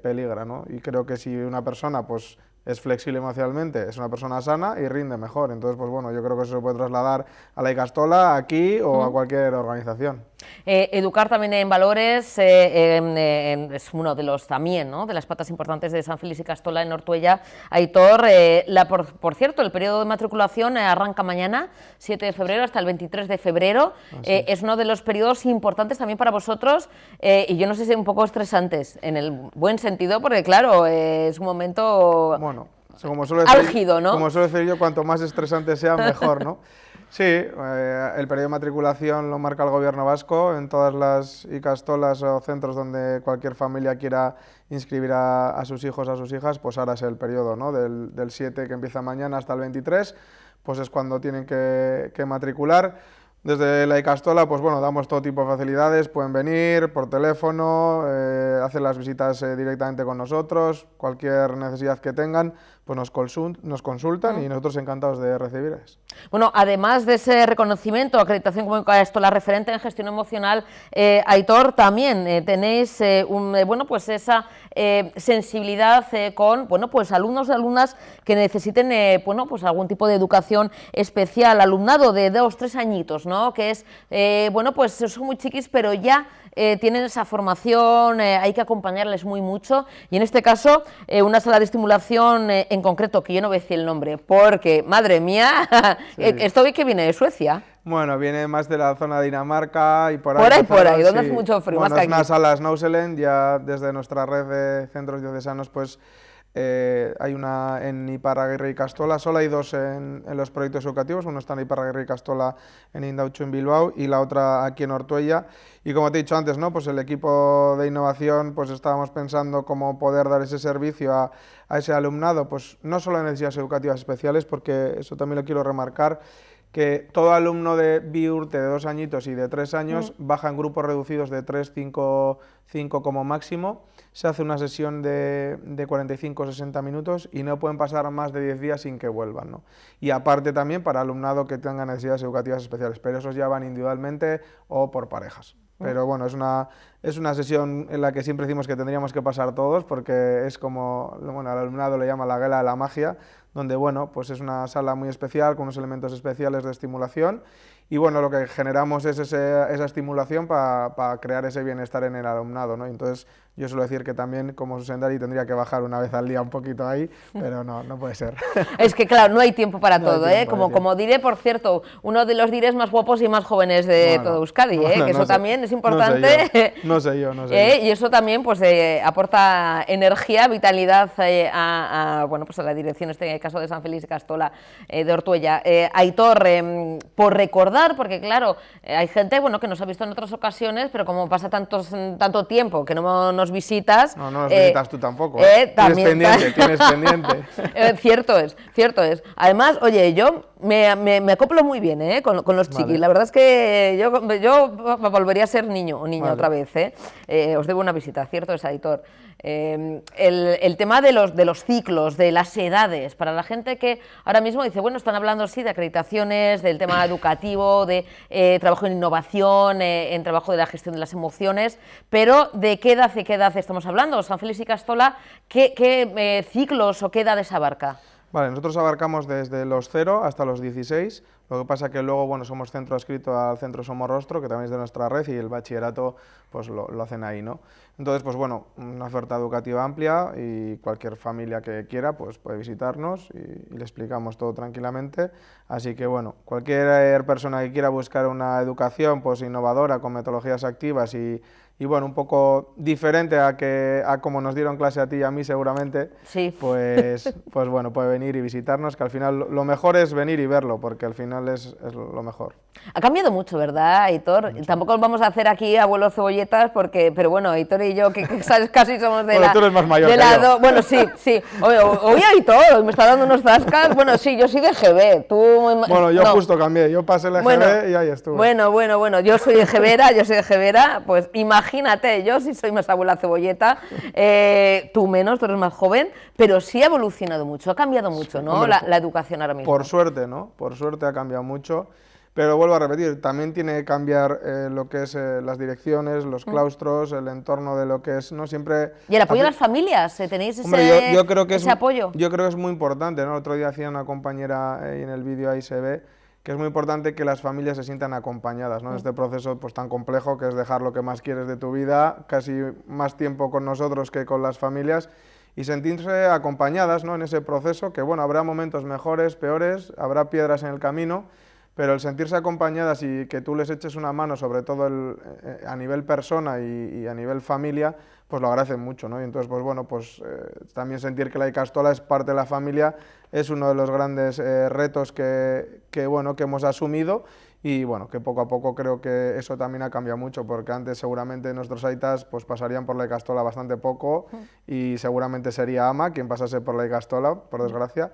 peligra, ¿no? Y creo que si una persona pues es flexible emocionalmente, es una persona sana y rinde mejor. Entonces, pues bueno, yo creo que eso se puede trasladar a la ikastola, aquí o a cualquier organización. Educar también en valores es uno de los también, ¿no? de las patas importantes de San Félix Ikastola en Ortuella. Aitor, por cierto, el periodo de matriculación arranca mañana, 7 de febrero, hasta el 23 de febrero. Es uno de los periodos importantes también para vosotros, y yo no sé si un poco estresantes, en el buen sentido, porque claro, es un momento... Bueno, álgido, ¿no? Como suelo decir yo, cuanto más estresante sea, mejor, ¿no? Sí, el periodo de matriculación lo marca el Gobierno vasco en todas las ikastolas o centros donde cualquier familia quiera inscribir a sus hijos, a sus hijas, pues ahora es el periodo, ¿no? Del 7, que empieza mañana, hasta el 23, pues es cuando tienen que matricular. Desde la ikastola, pues bueno, damos todo tipo de facilidades, pueden venir por teléfono, hacer las visitas directamente con nosotros, cualquier necesidad que tengan, pues nos consultan y nosotros encantados de recibirles. Bueno, además de ese reconocimiento, acreditación como ikastola referente en gestión emocional, Aitor, también tenéis pues esa sensibilidad con pues alumnos y alumnas que necesiten pues algún tipo de educación especial, alumnado de 2 o 3 añitos, ¿no? Que es, pues son muy chiquis, pero ya tienen esa formación, hay que acompañarles mucho, y en este caso una sala de estimulación en concreto, que yo no voy a decir el nombre, porque, madre mía, sí. Esto que viene de Suecia. Bueno, viene más de la zona de Dinamarca y por ahí, donde hace mucho frío. Bueno, es una sala Snowselen, ya desde nuestra red de centros diocesanos, pues hay una en Iparraguirre y Castola, solo hay dos en los proyectos educativos, uno está en Iparraguirre y Castola en Indautxu en Bilbao y la otra aquí en Ortuella. Y como te he dicho antes, ¿no? Pues el equipo de innovación, pues estábamos pensando cómo poder dar ese servicio a ese alumnado, pues no solo de necesidades educativas especiales, porque eso también lo quiero remarcar, que todo alumno de BIURTE de 2 añitos y de 3 años baja en grupos reducidos de 3, 5 como máximo, se hace una sesión de 45 o 60 minutos y no pueden pasar más de 10 días sin que vuelvan, ¿no? Y aparte también para alumnado que tenga necesidades educativas especiales, pero esos ya van individualmente o por parejas. Pero bueno, es una sesión en la que siempre decimos que tendríamos que pasar todos, porque es como, bueno, al alumnado le llama la gala de la magia, donde, bueno, pues es una sala muy especial, con unos elementos especiales de estimulación, y bueno, lo que generamos es esa estimulación para crear ese bienestar en el alumnado, ¿no? Entonces, yo suelo decir que también, como Susendari, tendría que bajar una vez al día un poquito ahí, pero no puede ser. Es que, claro, no hay tiempo para todo, hay tiempo, ¿eh? Como diré, por cierto, uno de los dires más guapos y más jóvenes de todo Euskadi, bueno, que eso también es importante. No sé yo. Y eso también pues aporta energía, vitalidad bueno, pues a la dirección, en este caso de San Félix de Castola, de Ortuella. Aitor, por recordar, porque claro, hay gente, bueno, que nos ha visto en otras ocasiones, pero como pasa tanto tiempo que no nos visitas... No nos visitas tú tampoco, también, tienes pendiente. Cierto es. Además, oye, yo me acoplo muy bien con los chiquis. Vale. La verdad es que yo volvería a ser niño otra vez. Os debo una visita, cierto es, Aitor. El tema de los ciclos, de las edades, para la gente que ahora mismo dice, bueno, están hablando sí de acreditaciones, del tema educativo, de trabajo en innovación, en trabajo de la gestión de las emociones, pero ¿de qué edad estamos hablando? San Félix y Castola, ¿qué ciclos o qué edades abarca? Vale, nosotros abarcamos desde los 0 hasta los 16, lo que pasa que luego, bueno, somos centro adscrito al Centro Somorrostro, que también es de nuestra red, y el bachillerato pues lo hacen ahí, ¿no? Entonces, pues bueno, una oferta educativa amplia y cualquier familia que quiera pues puede visitarnos y le explicamos todo tranquilamente. Así que bueno, cualquier persona que quiera buscar una educación pues innovadora con metodologías activas y bueno, un poco diferente a como nos dieron clase a ti y a mí seguramente, sí. pues bueno, puede venir y visitarnos, que al final lo mejor es venir y verlo, porque al final es lo mejor. Ha cambiado mucho, ¿verdad, Aitor? Mucho. Tampoco vamos a hacer aquí abuelos cebolletas, pero bueno, Aitor y yo, que casi somos de tú eres más mayor que yo. Bueno, sí. Oye, Aitor, me está dando unos zascas. Bueno, sí, yo soy de GB, tú... Bueno, yo justo cambié, yo pasé la GB y ahí estuve. Bueno, yo soy de GBera, pues imagínate, yo sí soy más abuela cebolleta, tú menos, tú eres más joven, pero sí ha evolucionado mucho, ha cambiado mucho, ¿no? Hombre, la educación ahora mismo. Por suerte, ¿no? Por suerte ha cambiado mucho. Pero vuelvo a repetir, también tiene que cambiar lo que es las direcciones, los claustros, el entorno de lo que es, ¿no? Siempre... ¿Y el apoyo a las familias? ¿Tenéis Hombre, yo creo que ese apoyo? Yo creo que es muy importante, ¿no? El otro día hacía una compañera y en el vídeo ahí se ve que es muy importante que las familias se sientan acompañadas, ¿no? En este proceso pues tan complejo que es dejar lo que más quieres de tu vida, casi más tiempo con nosotros que con las familias, y sentirse acompañadas, ¿no? En ese proceso, que bueno, habrá momentos mejores, peores, habrá piedras en el camino, pero el sentirse acompañadas y que tú les eches una mano, sobre todo a nivel persona y a nivel familia, pues lo agradecen mucho, ¿no? Y entonces, pues bueno, pues también sentir que la Icastola es parte de la familia es uno de los grandes retos que hemos asumido, y bueno, que poco a poco creo que eso también ha cambiado mucho, porque antes seguramente nuestros aitas pues pasarían por la Icastola bastante poco y seguramente sería ama quien pasase por la Icastola, por desgracia.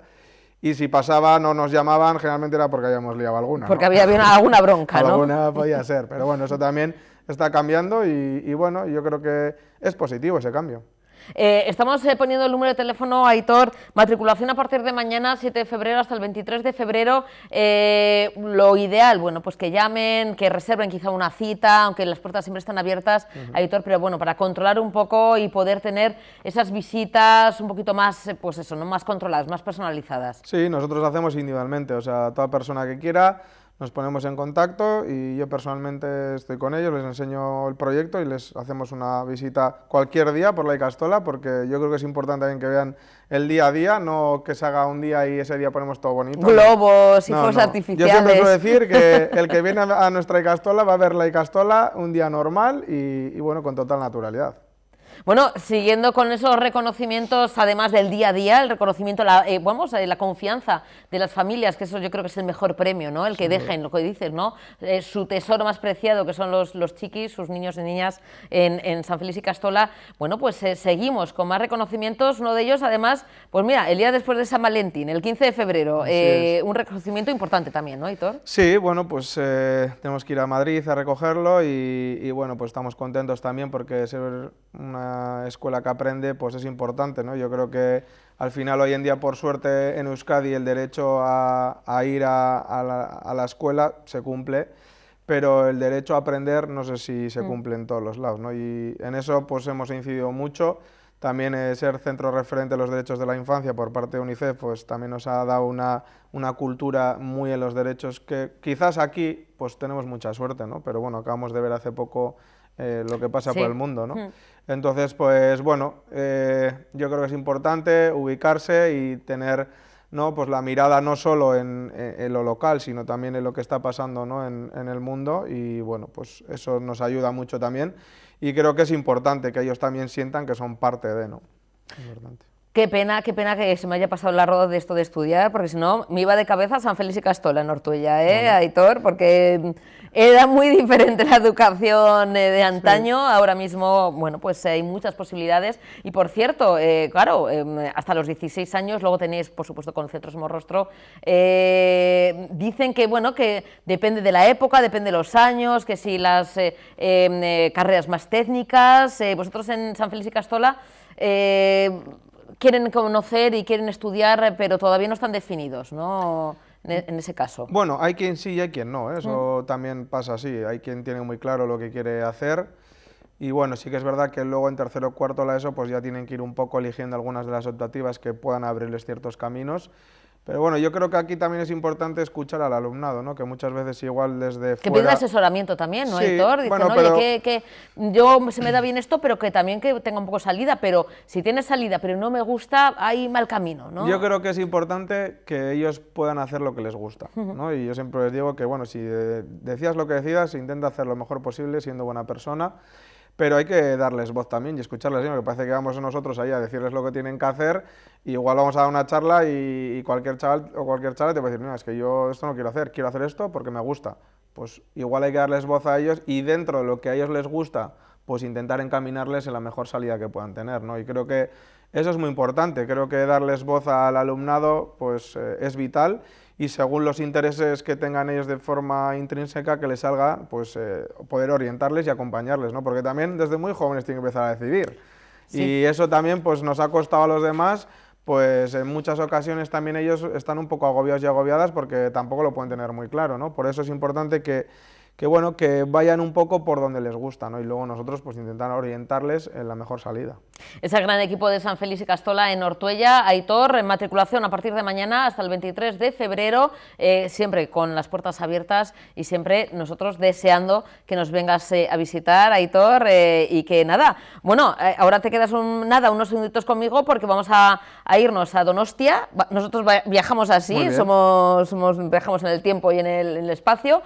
Y si pasaba, no nos llamaban, generalmente era porque habíamos liado alguna. Porque había alguna bronca, ¿no? Alguna podía ser, pero bueno, eso también está cambiando y bueno, yo creo que es positivo ese cambio. Estamos poniendo el número de teléfono, Aitor, matriculación a partir de mañana, 7 de febrero hasta el 23 de febrero. Lo ideal, bueno, pues que llamen, que reserven quizá una cita, aunque las puertas siempre están abiertas, Aitor, pero bueno, para controlar un poco y poder tener esas visitas un poquito más, pues eso, ¿no? Más controladas, más personalizadas. Sí, nosotros lo hacemos individualmente, o sea, toda persona que quiera nos ponemos en contacto y yo personalmente estoy con ellos, les enseño el proyecto y les hacemos una visita cualquier día por la Icastola, porque yo creo que es importante también que vean el día a día, no que se haga un día y ese día ponemos todo bonito. Globos y fuegos artificiales. Yo siempre suelo decir que el que viene a nuestra Icastola va a ver la Icastola un día normal y bueno, con total naturalidad. Bueno, siguiendo con esos reconocimientos, además del día a día, el reconocimiento, la confianza de las familias, que eso yo creo que es el mejor premio, ¿no? El que dejen, lo que dices, ¿no? Su tesoro más preciado, que son los chiquis, sus niños y niñas en San Félix y Castola. Bueno, pues seguimos con más reconocimientos. Uno de ellos, además, pues mira, el día después de San Valentín, el 15 de febrero, un reconocimiento importante también, ¿no, Aitor? Sí, bueno, pues tenemos que ir a Madrid a recogerlo y bueno, pues estamos contentos también porque ser una escuela que aprende pues es importante, ¿no? Yo creo que al final hoy en día, por suerte, en Euskadi el derecho a ir a la escuela se cumple, pero el derecho a aprender no sé si se cumple en todos los lados, ¿no? Y en eso pues hemos incidido mucho. También ser centro referente de los derechos de la infancia por parte de UNICEF pues también nos ha dado una cultura muy en los derechos que quizás aquí pues tenemos mucha suerte, ¿no? Pero bueno, acabamos de ver hace poco lo que pasa por el mundo, ¿no? Entonces, pues bueno, yo creo que es importante ubicarse y tener, ¿no? Pues la mirada no solo en lo local, sino también en lo que está pasando, ¿no? en el mundo, y bueno, pues eso nos ayuda mucho también, y creo que es importante que ellos también sientan que son parte de, ¿no? Importante. Qué pena que se me haya pasado la roda de esto de estudiar, porque si no, me iba de cabeza a San Félix y Castola, en Ortuella, Aitor, porque era muy diferente la educación de antaño. Ahora mismo, bueno, pues hay muchas posibilidades. Y por cierto, claro, hasta los 16 años, luego tenéis, por supuesto, con Centros Morrostro, dicen que, bueno, que depende de la época, depende de los años, que si las carreras más técnicas, vosotros en San Félix y Castola, quieren conocer y quieren estudiar, pero todavía no están definidos, ¿no? En ese caso. Bueno, hay quien sí y hay quien no, ¿eh? Eso también pasa así. Hay quien tiene muy claro lo que quiere hacer y bueno, sí que es verdad que luego en tercero o cuarto la ESO pues ya tienen que ir un poco eligiendo algunas de las optativas que puedan abrirles ciertos caminos. Pero bueno, yo creo que aquí también es importante escuchar al alumnado, ¿no? Que muchas veces igual desde fuera... Que pide asesoramiento también, ¿no, sí, Aitor? Dicen, bueno, oye, que yo se me da bien esto, pero que también que tenga un poco salida, pero si tiene salida pero no me gusta, hay mal camino, ¿no? Yo creo que es importante que ellos puedan hacer lo que les gusta, ¿no? Y yo siempre les digo que, bueno, si decidas lo que decidas, intenta hacer lo mejor posible siendo buena persona, pero hay que darles voz también y escucharles, ¿no? Que parece que vamos nosotros ahí a decirles lo que tienen que hacer, y igual vamos a dar una charla y cualquier chaval o cualquier chaval te puede decir, no, es que yo esto no quiero hacer esto porque me gusta. Pues igual hay que darles voz a ellos y dentro de lo que a ellos les gusta, pues intentar encaminarles en la mejor salida que puedan tener, ¿no? Y creo que eso es muy importante, creo que darles voz al alumnado pues es vital, y según los intereses que tengan ellos de forma intrínseca que les salga, pues poder orientarles y acompañarles, ¿no? Porque también desde muy jóvenes tienen que empezar a decidir. Sí. Y eso también pues nos ha costado a los demás, pues en muchas ocasiones también ellos están un poco agobiados y agobiadas porque tampoco lo pueden tener muy claro, ¿no? Por eso es importante que bueno, que vayan un poco por donde les gusta, ¿no? Y luego nosotros pues intentar orientarles en la mejor salida. Ese gran equipo de San Félix y Castola en Ortuella, Aitor, en matriculación a partir de mañana hasta el 23 de febrero, siempre con las puertas abiertas y siempre nosotros deseando que nos vengas a visitar, Aitor, y que nada, bueno, ahora te quedas unos segunditos conmigo porque vamos a irnos a Donostia. Nosotros viajamos así, viajamos en el tiempo y en el espacio,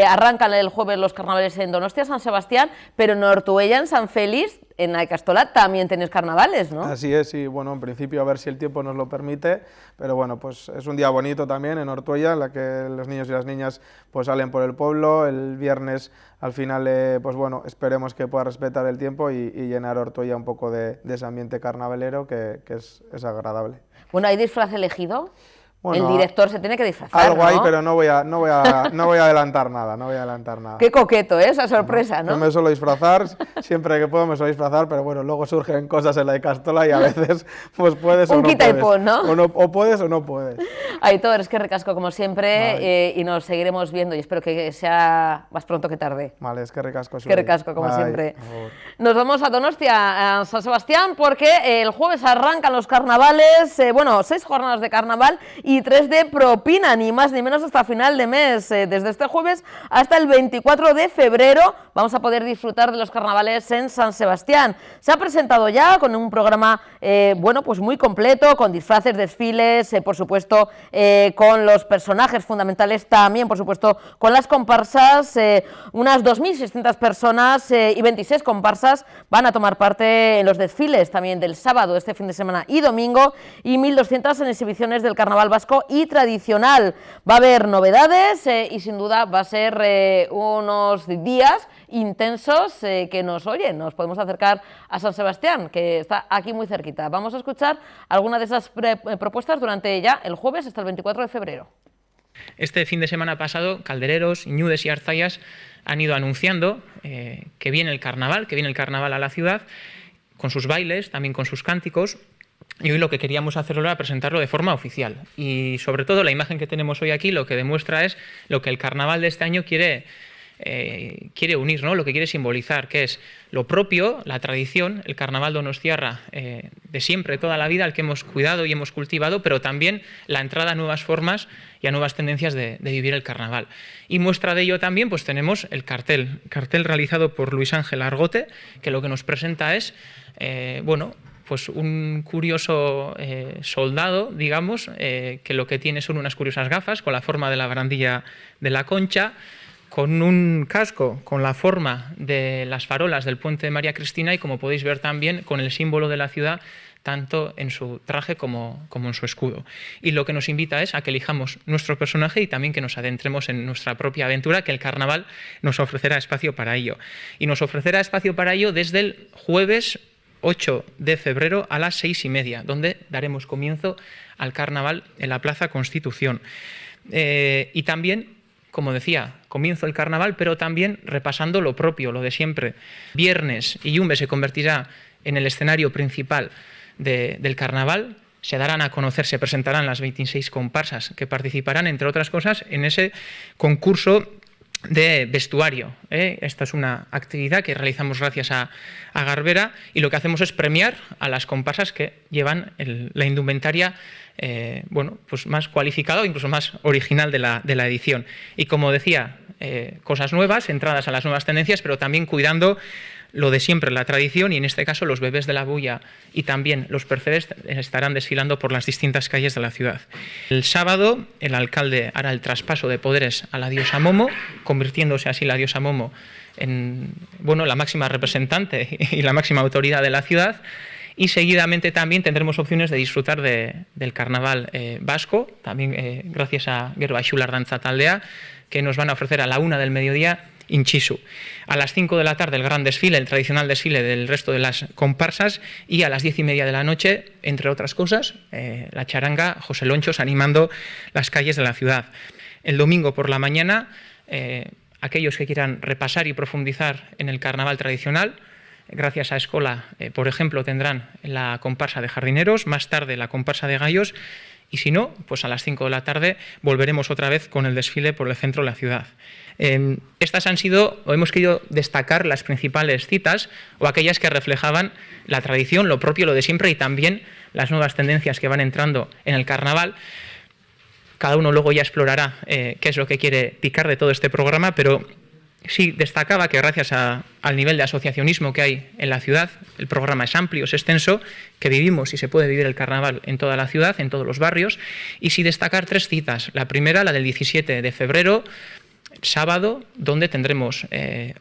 arrancan el jueves los carnavales en Donostia, San Sebastián, pero en Ortuella, en San Félix, en Castola también tenéis carnavales, ¿no? Así es, y bueno, en principio a ver si el tiempo nos lo permite, pero bueno, pues es un día bonito también en Ortuella, en la que los niños y las niñas pues salen por el pueblo. El viernes al final, pues bueno, esperemos que pueda respetar el tiempo y llenar Ortuella un poco de ese ambiente carnavalero que es agradable. Bueno, ¿hay disfraz elegido? Bueno, el director se tiene que disfrazar, algo hay, ¿no? pero no voy a adelantar nada, Qué coqueto, ¿eh? Esa sorpresa, ¿no? Yo me suelo disfrazar, siempre que puedo me suelo disfrazar, pero bueno, luego surgen cosas en la de Castola y a veces pues puedes o no puedes. Un quita y pon, ¿no? O puedes o no puedes. Aitor, es que ricasco como siempre, y nos seguiremos viendo y espero que sea más pronto que tarde. Vale, es que ricasco. Que ricasco como siempre. Nos vamos a Donostia, a San Sebastián, porque el jueves arrancan los carnavales, 6 jornadas de carnaval y 3 de propina, ni más ni menos hasta final de mes. Desde este jueves hasta el 24 de febrero vamos a poder disfrutar de los carnavales en San Sebastián. Se ha presentado ya con un programa pues muy completo, con disfraces, desfiles, por supuesto con los personajes fundamentales, también por supuesto con las comparsas, unas 2.600 personas y 26 comparsas comparsas van a tomar parte en los desfiles también del sábado, este fin de semana y domingo, y 1.200 en exhibiciones del carnaval vasco y tradicional. Va a haber novedades y sin duda va a ser unos días intensos que nos podemos acercar a San Sebastián, que está aquí muy cerquita. Vamos a escuchar algunas de esas propuestas durante ya el jueves hasta el 24 de febrero. Este fin de semana pasado, caldereros, ñudes y arzayas han ido anunciando que viene el carnaval a la ciudad, con sus bailes, también con sus cánticos, y hoy lo que queríamos hacer era presentarlo de forma oficial. Y sobre todo la imagen que tenemos hoy aquí lo que demuestra es lo que el carnaval de este año quiere unir, ¿no? Lo que quiere simbolizar, que es lo propio, la tradición, el carnaval donostiarra de siempre, toda la vida, al que hemos cuidado y hemos cultivado, pero también la entrada a nuevas formas y a nuevas tendencias de vivir el carnaval. Y muestra de ello también pues tenemos el cartel realizado por Luis Ángel Argote, que lo que nos presenta es, pues un curioso soldado, digamos, que lo que tiene son unas curiosas gafas con la forma de la barandilla de la Concha, con un casco con la forma de las farolas del puente de María Cristina y, como podéis ver, también con el símbolo de la ciudad tanto en su traje como en su escudo. Y lo que nos invita es a que elijamos nuestro personaje y también que nos adentremos en nuestra propia aventura, que el carnaval nos ofrecerá espacio para ello. Y nos ofrecerá espacio para ello desde el jueves 8 de febrero a las 6:30, donde daremos comienzo al carnaval en la Plaza Constitución. Y también, como decía, comienzo el carnaval, pero también repasando lo propio, lo de siempre. Viernes, Illumbe se convertirá en el escenario principal del carnaval. Se darán a conocer, se presentarán las 26 comparsas que participarán, entre otras cosas, en ese concurso de vestuario. Esta es una actividad que realizamos gracias a Garbera, y lo que hacemos es premiar a las comparsas que llevan la indumentaria pues más cualificada o incluso más original de la edición. Y como decía, cosas nuevas, entradas a las nuevas tendencias, pero también cuidando lo de siempre, la tradición, y en este caso los bebés de la bulla y también los percebes estarán desfilando por las distintas calles de la ciudad. El sábado el alcalde hará el traspaso de poderes a la diosa Momo, convirtiéndose así la diosa Momo en la máxima representante y la máxima autoridad de la ciudad. Y seguidamente también tendremos opciones de disfrutar del carnaval vasco, también gracias a Gerba Xular Dantza Taldea, que nos van a ofrecer a la 1 del mediodía Intxisu. A las 5 de la tarde el gran desfile, el tradicional desfile del resto de las comparsas, y a las 10:30 de la noche, entre otras cosas, la charanga José Lonchos animando las calles de la ciudad. El domingo por la mañana, aquellos que quieran repasar y profundizar en el carnaval tradicional, gracias a Escola, por ejemplo, tendrán la comparsa de jardineros, más tarde la comparsa de gallos, y si no, pues a las 5 de la tarde volveremos otra vez con el desfile por el centro de la ciudad. Estas han sido, o hemos querido destacar las principales citas o aquellas que reflejaban la tradición, lo propio, lo de siempre, y también las nuevas tendencias que van entrando en el carnaval. Cada uno luego ya explorará qué es lo que quiere picar de todo este programa, pero sí destacaba que gracias al nivel de asociacionismo que hay en la ciudad, el programa es amplio, es extenso, que vivimos y se puede vivir el carnaval en toda la ciudad, en todos los barrios. Y sí destacar 3 citas. La primera, la del 17 de febrero, sábado, donde tendremos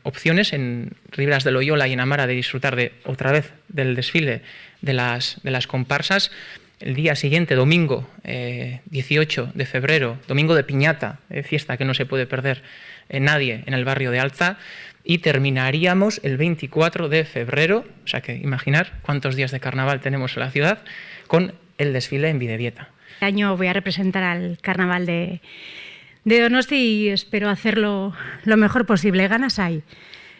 opciones en Ribras de Loyola y en Amara de disfrutar otra vez del desfile de las comparsas. El día siguiente, domingo 18 de febrero, domingo de piñata, fiesta que no se puede perder nadie en el barrio de Alza, y terminaríamos el 24 de febrero, o sea que imaginar cuántos días de carnaval tenemos en la ciudad, con el desfile en Bidebieta. Este año voy a representar al carnaval de Donosti y espero hacerlo lo mejor posible. Ganas hay.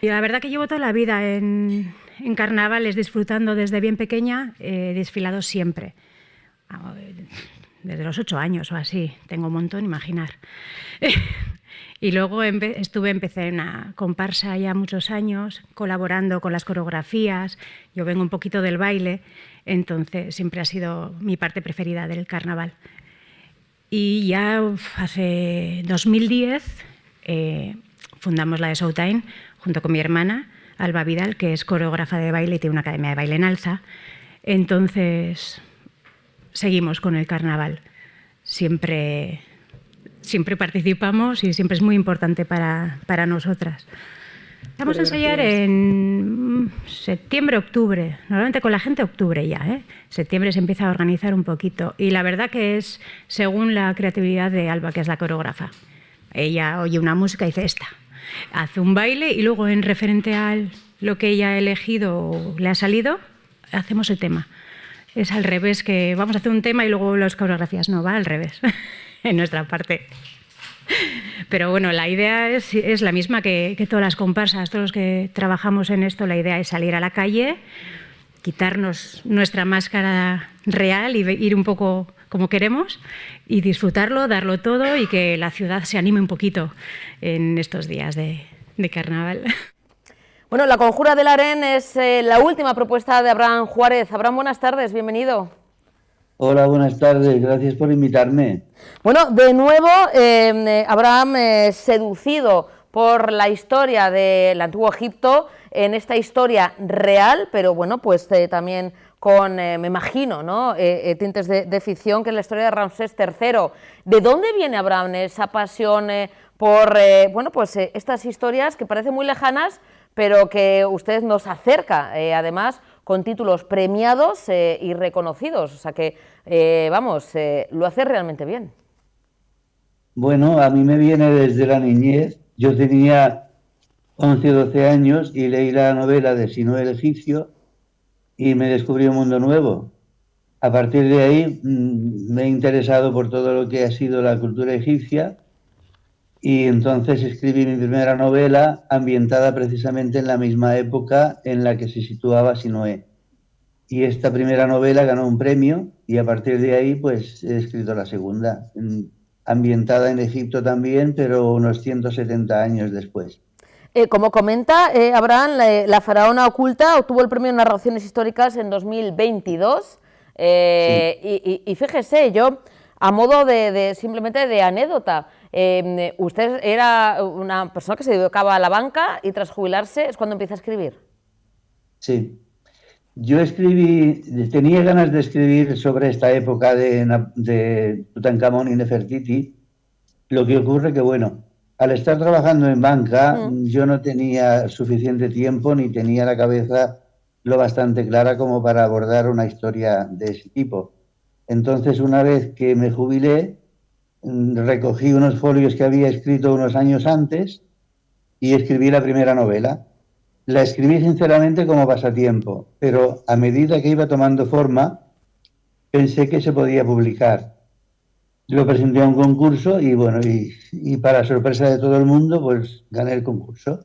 Y la verdad que llevo toda la vida en carnavales, disfrutando desde bien pequeña, he desfilado siempre. Desde los 8 años o así, tengo un montón, imaginar. Y luego empecé en una comparsa ya muchos años, colaborando con las coreografías. Yo vengo un poquito del baile, entonces siempre ha sido mi parte preferida del carnaval. Y ya hace 2010 fundamos la de Showtime junto con mi hermana, Alba Vidal, que es coreógrafa de baile y tiene una academia de baile en Alza. Entonces seguimos con el carnaval. Siempre participamos y siempre es muy importante para nosotras. Vamos a ensayar en septiembre, octubre, normalmente con la gente octubre ya, ¿eh? Septiembre se empieza a organizar un poquito y la verdad que es según la creatividad de Alba, que es la coreógrafa. Ella oye una música y dice esta, hace un baile y luego en referente a lo que ella ha elegido o le ha salido, hacemos el tema. Es al revés, que vamos a hacer un tema y luego las coreografías, no, va al revés, en nuestra parte. Pero bueno, la idea es la misma que todas las comparsas, todos los que trabajamos en esto, la idea es salir a la calle, quitarnos nuestra máscara real y ir un poco como queremos y disfrutarlo, darlo todo y que la ciudad se anime un poquito en estos días de carnaval. Bueno, La Conjura del Aren es la última propuesta de Abraham Juárez. Abraham, buenas tardes, bienvenido. Hola, buenas tardes, gracias por invitarme. Bueno, de nuevo, Abraham, seducido por la historia del Antiguo Egipto, en esta historia real, pero bueno, pues también con, me imagino, ¿no? Tintes de ficción, que es la historia de Ramsés III. ¿De dónde viene, Abraham, esa pasión por bueno, pues, estas historias que parecen muy lejanas, pero que usted nos acerca, además, con títulos premiados y reconocidos? O sea que, vamos, lo hace realmente bien. Bueno, a mí me viene desde la niñez. Yo tenía 11 o 12 años y leí la novela de Sinué el egipcio y me descubrí un mundo nuevo. A partir de ahí me he interesado por todo lo que ha sido la cultura egipcia y entonces escribí mi primera novela ambientada precisamente en la misma época en la que se situaba Sinué. Y esta primera novela ganó un premio y a partir de ahí pues he escrito la segunda, ambientada en Egipto también, pero unos 170 años después. Como comenta Abraham, la faraona oculta obtuvo el premio de Narraciones Históricas en 2022 sí. y fíjese, yo a modo simplemente de anécdota, usted era una persona que se dedicaba a la banca y tras jubilarse es cuando empieza a escribir. Sí, yo tenía ganas de escribir sobre esta época de Tutankamón y Nefertiti. Lo que ocurre que, bueno, al estar trabajando en banca, yo no tenía suficiente tiempo ni tenía la cabeza lo bastante clara como para abordar una historia de ese tipo. Entonces, una vez que me jubilé, recogí unos folios que había escrito unos años antes y escribí la primera novela. La escribí sinceramente como pasatiempo, pero a medida que iba tomando forma, pensé que se podía publicar. Lo presenté a un concurso y bueno, y para sorpresa de todo el mundo, pues gané el concurso.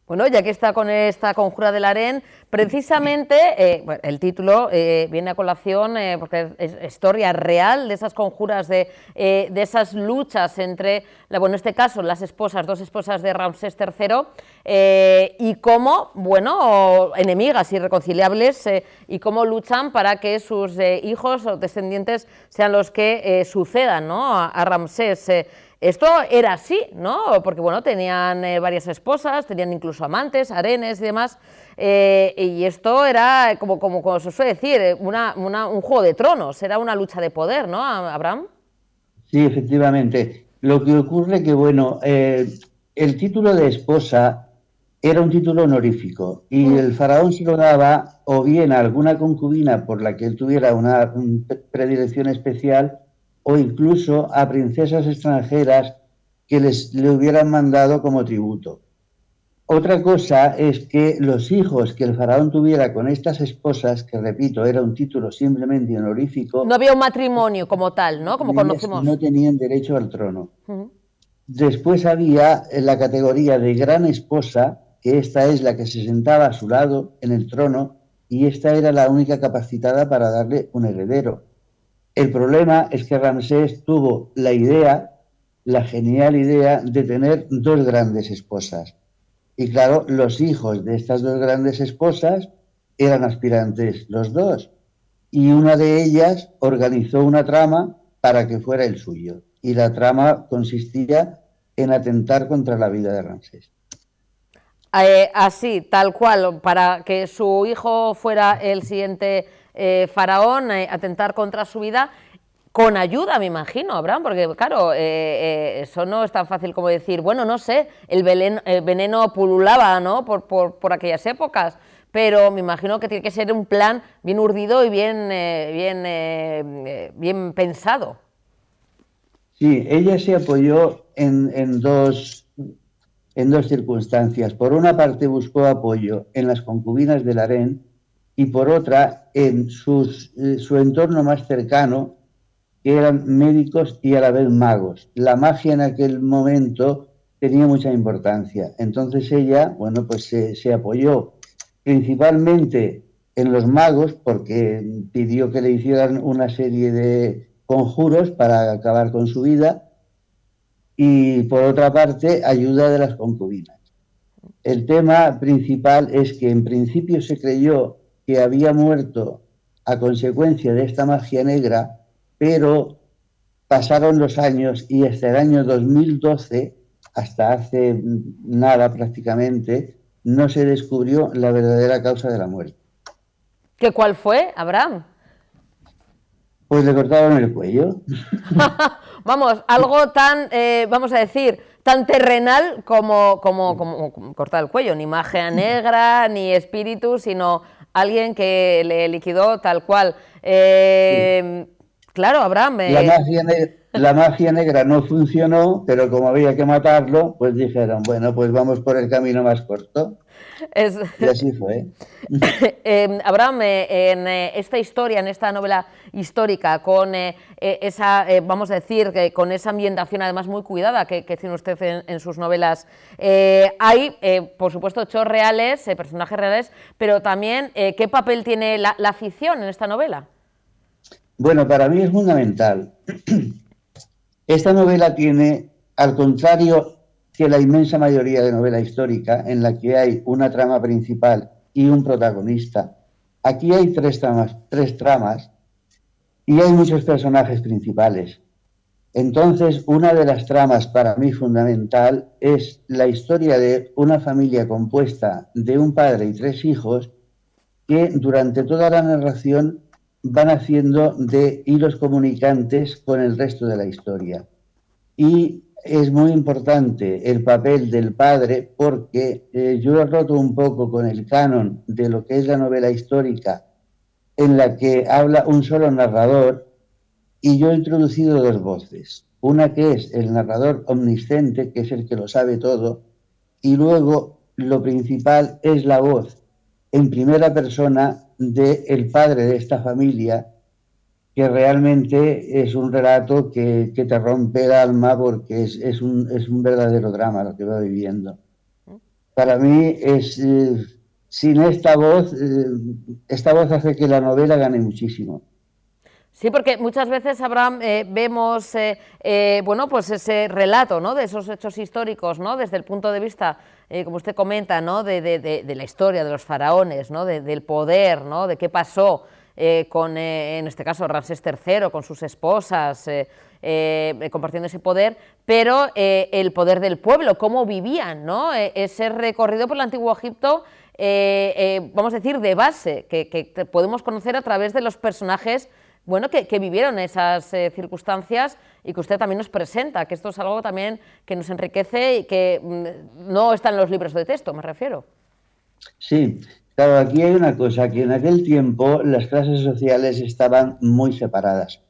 Bueno, ya que está con esta Conjura del Aren, precisamente bueno, el título viene a colación porque es historia real de esas conjuras, de esas luchas entre, bueno, en este caso, las esposas, dos esposas de Ramsés III, y cómo, bueno, enemigas irreconciliables, y cómo luchan para que sus hijos o descendientes sean los que sucedan, ¿no?, a Ramsés. Esto era así, ¿no? Porque, bueno, tenían varias esposas, tenían incluso amantes, harenes y demás, y esto era, como se suele decir, un juego de tronos, era una lucha de poder, ¿no, Abraham? Sí, efectivamente. Lo que ocurre que, bueno, el título de esposa era un título honorífico y el faraón se lo daba o bien a alguna concubina por la que él tuviera una predilección especial, o incluso a princesas extranjeras que le hubieran mandado como tributo. Otra cosa es que los hijos que el faraón tuviera con estas esposas, que repito, era un título simplemente honorífico... No había un matrimonio como tal, ¿no?, como conocemos. No tenían derecho al trono. Después había la categoría de gran esposa, que esta es la que se sentaba a su lado en el trono, y esta era la única capacitada para darle un heredero. El problema es que Ramsés tuvo la genial idea de tener dos grandes esposas. Y claro, los hijos de estas dos grandes esposas eran aspirantes los dos. Y una de ellas organizó una trama para que fuera el suyo. Y la trama consistía en atentar contra la vida de Ramsés. Así, tal cual, para que su hijo fuera el siguiente faraón, atentar contra su vida. Con ayuda, me imagino, Abraham, porque claro, eso no es tan fácil como decir, bueno, no sé, el veneno pululaba, ¿no?, por aquellas épocas, pero me imagino que tiene que ser un plan bien urdido y bien pensado. Sí, ella se apoyó en dos circunstancias. Por una parte buscó apoyo en las concubinas del harén y por otra en su entorno más cercano, que eran médicos y a la vez magos. La magia en aquel momento tenía mucha importancia. Entonces ella, bueno, pues se apoyó principalmente en los magos porque pidió que le hicieran una serie de conjuros para acabar con su vida y por otra parte ayuda de las concubinas. El tema principal es que en principio se creyó que había muerto a consecuencia de esta magia negra, pero pasaron los años y hasta el año 2012, hasta hace nada prácticamente, no se descubrió la verdadera causa de la muerte. ¿Qué cuál fue, Abraham? Pues le cortaron el cuello. Vamos, algo tan, vamos a decir, tan terrenal como cortar el cuello, ni magia negra, ni espíritu, sino alguien que le liquidó tal cual. Sí. Claro, Abraham... La magia negra no funcionó, pero como había que matarlo, pues dijeron, bueno, pues vamos por el camino más corto. Y así fue. Abraham, en esta historia, en esta novela histórica, con esa, vamos a decir, con esa ambientación además muy cuidada que tiene usted en sus novelas, hay, por supuesto, hechos reales, personajes reales, pero también, ¿qué papel tiene la ficción en esta novela? Bueno, para mí es fundamental. Esta novela tiene, al contrario que la inmensa mayoría de novela histórica, en la que hay una trama principal y un protagonista, aquí hay tres tramas y hay muchos personajes principales. Entonces, una de las tramas para mí fundamental es la historia de una familia compuesta de un padre y 3 hijos que durante toda la narración van haciendo de hilos comunicantes con el resto de la historia. Y es muy importante el papel del padre porque yo he roto un poco con el canon de lo que es la novela histórica en la que habla un solo narrador y yo he introducido 2 voces. Una que es el narrador omnisciente, que es el que lo sabe todo, y luego lo principal es la voz en primera persona del padre de esta familia, que realmente es un relato que te rompe el alma porque es un verdadero drama lo que va viviendo. Para mí sin esta voz hace que la novela gane muchísimo. Sí, porque muchas veces, Abraham, vemos bueno, pues ese relato, ¿no?, de esos hechos históricos, ¿no?, desde el punto de vista, como usted comenta, ¿no?, de la historia de los faraones, ¿no?, del poder, ¿no?, de qué pasó con, en este caso, Ramsés III, con sus esposas, compartiendo ese poder, pero el poder del pueblo, cómo vivían, ¿no?, ese recorrido por el Antiguo Egipto, vamos a decir, de base, que podemos conocer a través de los personajes, bueno, que vivieron esas circunstancias y que usted también nos presenta, que esto es algo también que nos enriquece y que no está en los libros de texto, me refiero. Sí, claro, aquí hay una cosa, que en aquel tiempo las clases sociales estaban muy separadas.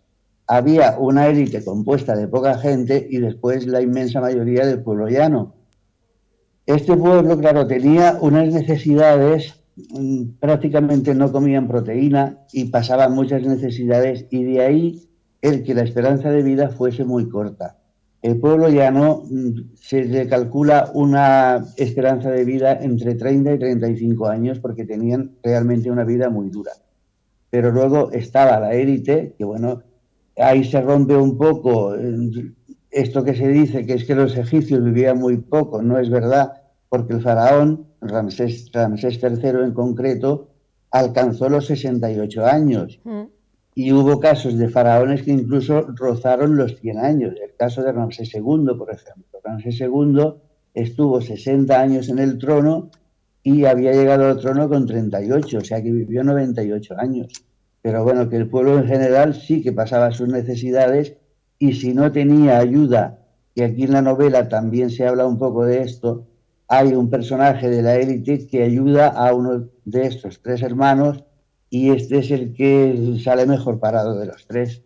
Había una élite compuesta de poca gente y después la inmensa mayoría del pueblo llano. Este pueblo, claro, tenía unas necesidades, prácticamente no comían proteína y pasaban muchas necesidades y de ahí el que la esperanza de vida fuese muy corta. El pueblo llano se le calcula una esperanza de vida entre 30 y 35 años porque tenían realmente una vida muy dura. Pero luego estaba la élite, que bueno, ahí se rompe un poco esto que se dice, que es que los egipcios vivían muy poco, no es verdad, porque el faraón, Ramsés III en concreto, alcanzó los 68 años. Y hubo casos de faraones que incluso rozaron los 100 años. El caso de Ramsés II, por ejemplo. Ramsés II estuvo 60 años en el trono y había llegado al trono con 38, o sea que vivió 98 años. pero bueno, que el pueblo en general sí que pasaba sus necesidades y si no tenía ayuda, que aquí en la novela también se habla un poco de esto, hay un personaje de la élite que ayuda a uno de estos 3 hermanos y este es el que sale mejor parado de los 3.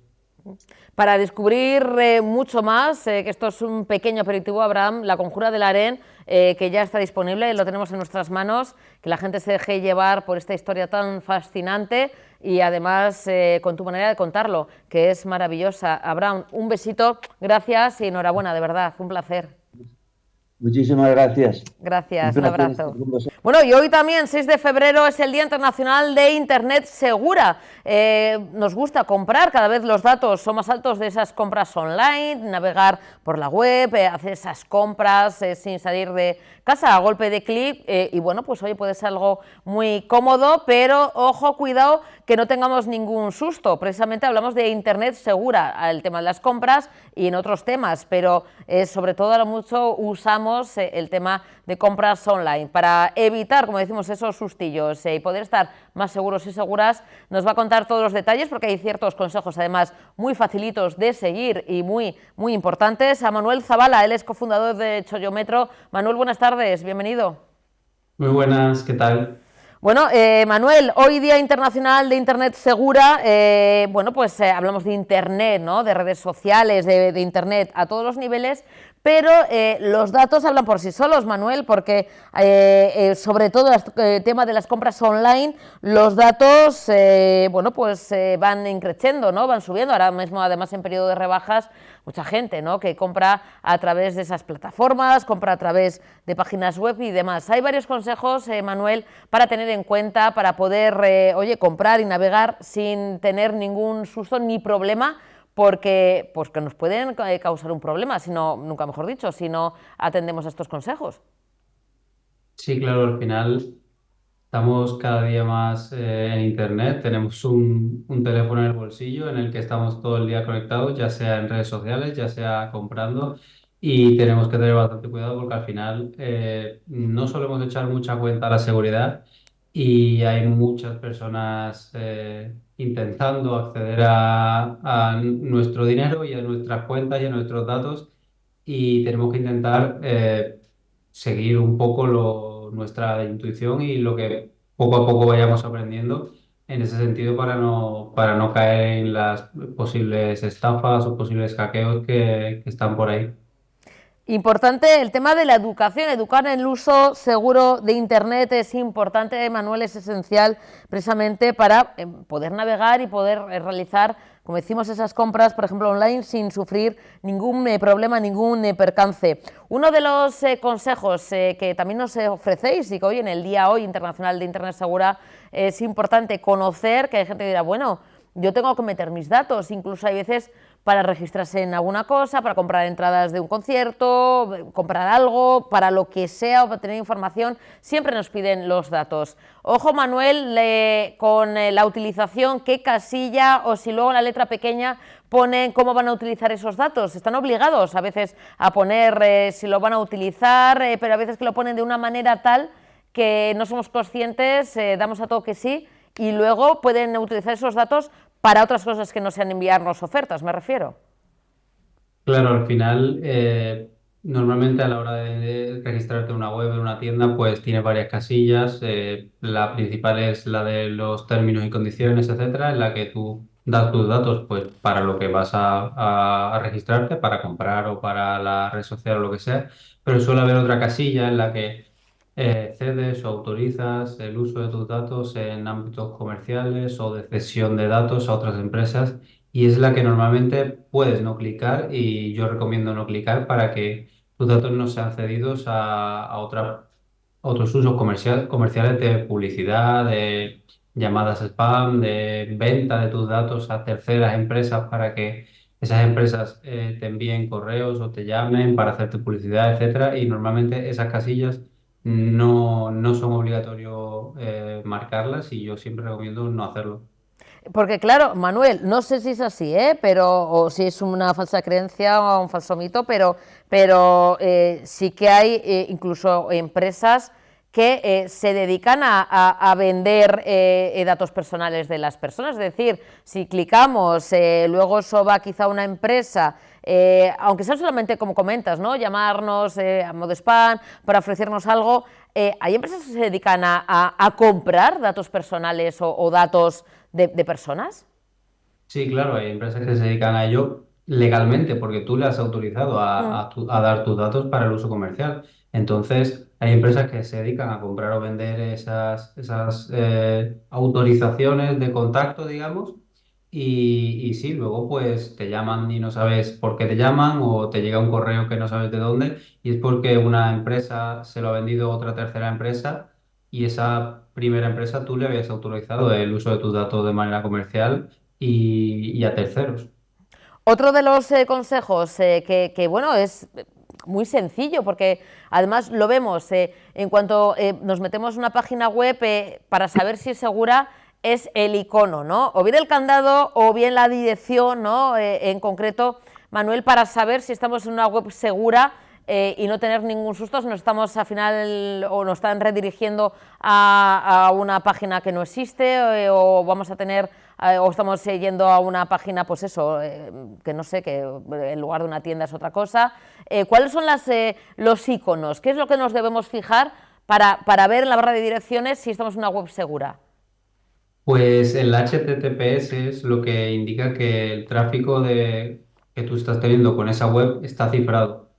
Para descubrir mucho más, que esto es un pequeño aperitivo, Abraham, La Conjura del Harén, que ya está disponible, lo tenemos en nuestras manos, que la gente se deje llevar por esta historia tan fascinante y además con tu manera de contarlo, que es maravillosa. Abraham, un besito, gracias y enhorabuena, de verdad, un placer. Muchísimas gracias. Gracias, un abrazo. Bueno, y hoy también, 6 de febrero, es el Día Internacional de Internet Segura. Nos gusta comprar, cada vez los datos son más altos de esas compras online, navegar por la web, hacer esas compras sin salir de casa a golpe de clic y bueno, pues hoy puede ser algo muy cómodo, pero ojo, cuidado, que no tengamos ningún susto. Precisamente hablamos de Internet segura, el tema de las compras y en otros temas, pero sobre todo ahora mucho usamos el tema de compras online. Para evitar, como decimos, esos sustillos y poder estar más seguros y seguras, nos va a contar todos los detalles porque hay ciertos consejos además muy facilitos de seguir y muy importantes. A Manuel Zavala, él es cofundador de Chollometro. Manuel, buenas tardes, bienvenido. Muy buenas, ¿qué tal? Bueno, Manuel, hoy Día Internacional de Internet Segura, bueno, pues hablamos de Internet, ¿no? De redes sociales, de Internet a todos los niveles, pero los datos hablan por sí solos, Manuel, porque sobre todo el tema de las compras online, los datos, bueno, pues van increciendo, ¿no? Van subiendo, ahora mismo además en periodo de rebajas, mucha gente, ¿no? Que compra a través de esas plataformas, compra a través de páginas web y demás. Hay varios consejos, Manuel, para tener en cuenta, para poder, oye, comprar y navegar sin tener ningún susto ni problema, porque pues que nos pueden causar un problema, nunca mejor dicho, si no atendemos a estos consejos. Sí, claro, al final estamos cada día más en Internet, tenemos un teléfono en el bolsillo en el que estamos todo el día conectados, ya sea en redes sociales, ya sea comprando, y tenemos que tener bastante cuidado porque al final no solemos echar mucha cuenta a la seguridad y hay muchas personas intentando acceder a nuestro dinero y a nuestras cuentas y a nuestros datos y tenemos que intentar seguir un poco nuestra intuición y lo que poco a poco vayamos aprendiendo en ese sentido para no caer en las posibles estafas o posibles hackeos que están por ahí. Importante el tema de la educación, educar en el uso seguro de Internet es importante, Manuel, es esencial precisamente para poder navegar y poder realizar, como decimos, esas compras, por ejemplo, online sin sufrir ningún problema, ningún percance. Uno de los consejos que también nos ofrecéis y que hoy en el Día Internacional de Internet Segura es importante conocer, que hay gente que dirá, bueno, yo tengo que meter mis datos, incluso hay veces para registrarse en alguna cosa, para comprar entradas de un concierto, comprar algo, para lo que sea o para tener información, siempre nos piden los datos. Ojo, Manuel, con la utilización, qué casilla o si luego en la letra pequeña ponen cómo van a utilizar esos datos. Están obligados a veces a poner si lo van a utilizar, pero a veces que lo ponen de una manera tal que no somos conscientes, damos a todo que sí, y luego pueden utilizar esos datos para otras cosas que no sean enviarnos ofertas, me refiero. Claro, al final, normalmente a la hora de registrarte en una web, en una tienda, pues tiene varias casillas. La principal es la de los términos y condiciones, etcétera, en la que tú das tus datos pues, para lo que vas a registrarte, para comprar o para la red social o lo que sea. Pero suele haber otra casilla en la que cedes o autorizas el uso de tus datos en ámbitos comerciales o de cesión de datos a otras empresas y es la que normalmente puedes no clicar y yo recomiendo no clicar para que tus datos no sean cedidos a otros usos comerciales de publicidad, de llamadas spam, de venta de tus datos a terceras empresas para que esas empresas te envíen correos o te llamen para hacerte publicidad, etcétera. Y normalmente esas casillas no son obligatorio marcarlas y yo siempre recomiendo no hacerlo. Porque claro, Manuel, no sé si es así, pero o si es una falsa creencia o un falso mito, pero sí que hay incluso empresas que se dedican a vender datos personales de las personas. Es decir, si clicamos, luego eso va quizá a una empresa, aunque sea solamente como comentas, ¿no? Llamarnos a modo spam para ofrecernos algo, ¿hay empresas que se dedican a comprar datos personales o datos de personas? Sí, claro, hay empresas que se dedican a ello legalmente porque tú le has autorizado a dar tus datos para el uso comercial. Entonces, hay empresas que se dedican a comprar o vender esas autorizaciones de contacto, digamos, y sí, luego pues te llaman y no sabes por qué te llaman o te llega un correo que no sabes de dónde y es porque una empresa se lo ha vendido a otra tercera empresa y esa primera empresa tú le habías autorizado el uso de tus datos de manera comercial y a terceros. Otro de los consejos que, bueno, es muy sencillo porque además lo vemos en cuanto nos metemos en una página web para saber si es segura, es el icono, ¿no? O bien el candado o bien la dirección, ¿no? En concreto, Manuel, para saber si estamos en una web segura y no tener ningún susto, nos estamos al final o nos están redirigiendo a una página que no existe o vamos a tener o estamos yendo a una página, pues eso, que no sé, que en lugar de una tienda es otra cosa. ¿Cuáles son los iconos? ¿Qué es lo que nos debemos fijar para ver en la barra de direcciones si estamos en una web segura? Pues el HTTPS es lo que indica que el tráfico que tú estás teniendo con esa web está cifrado.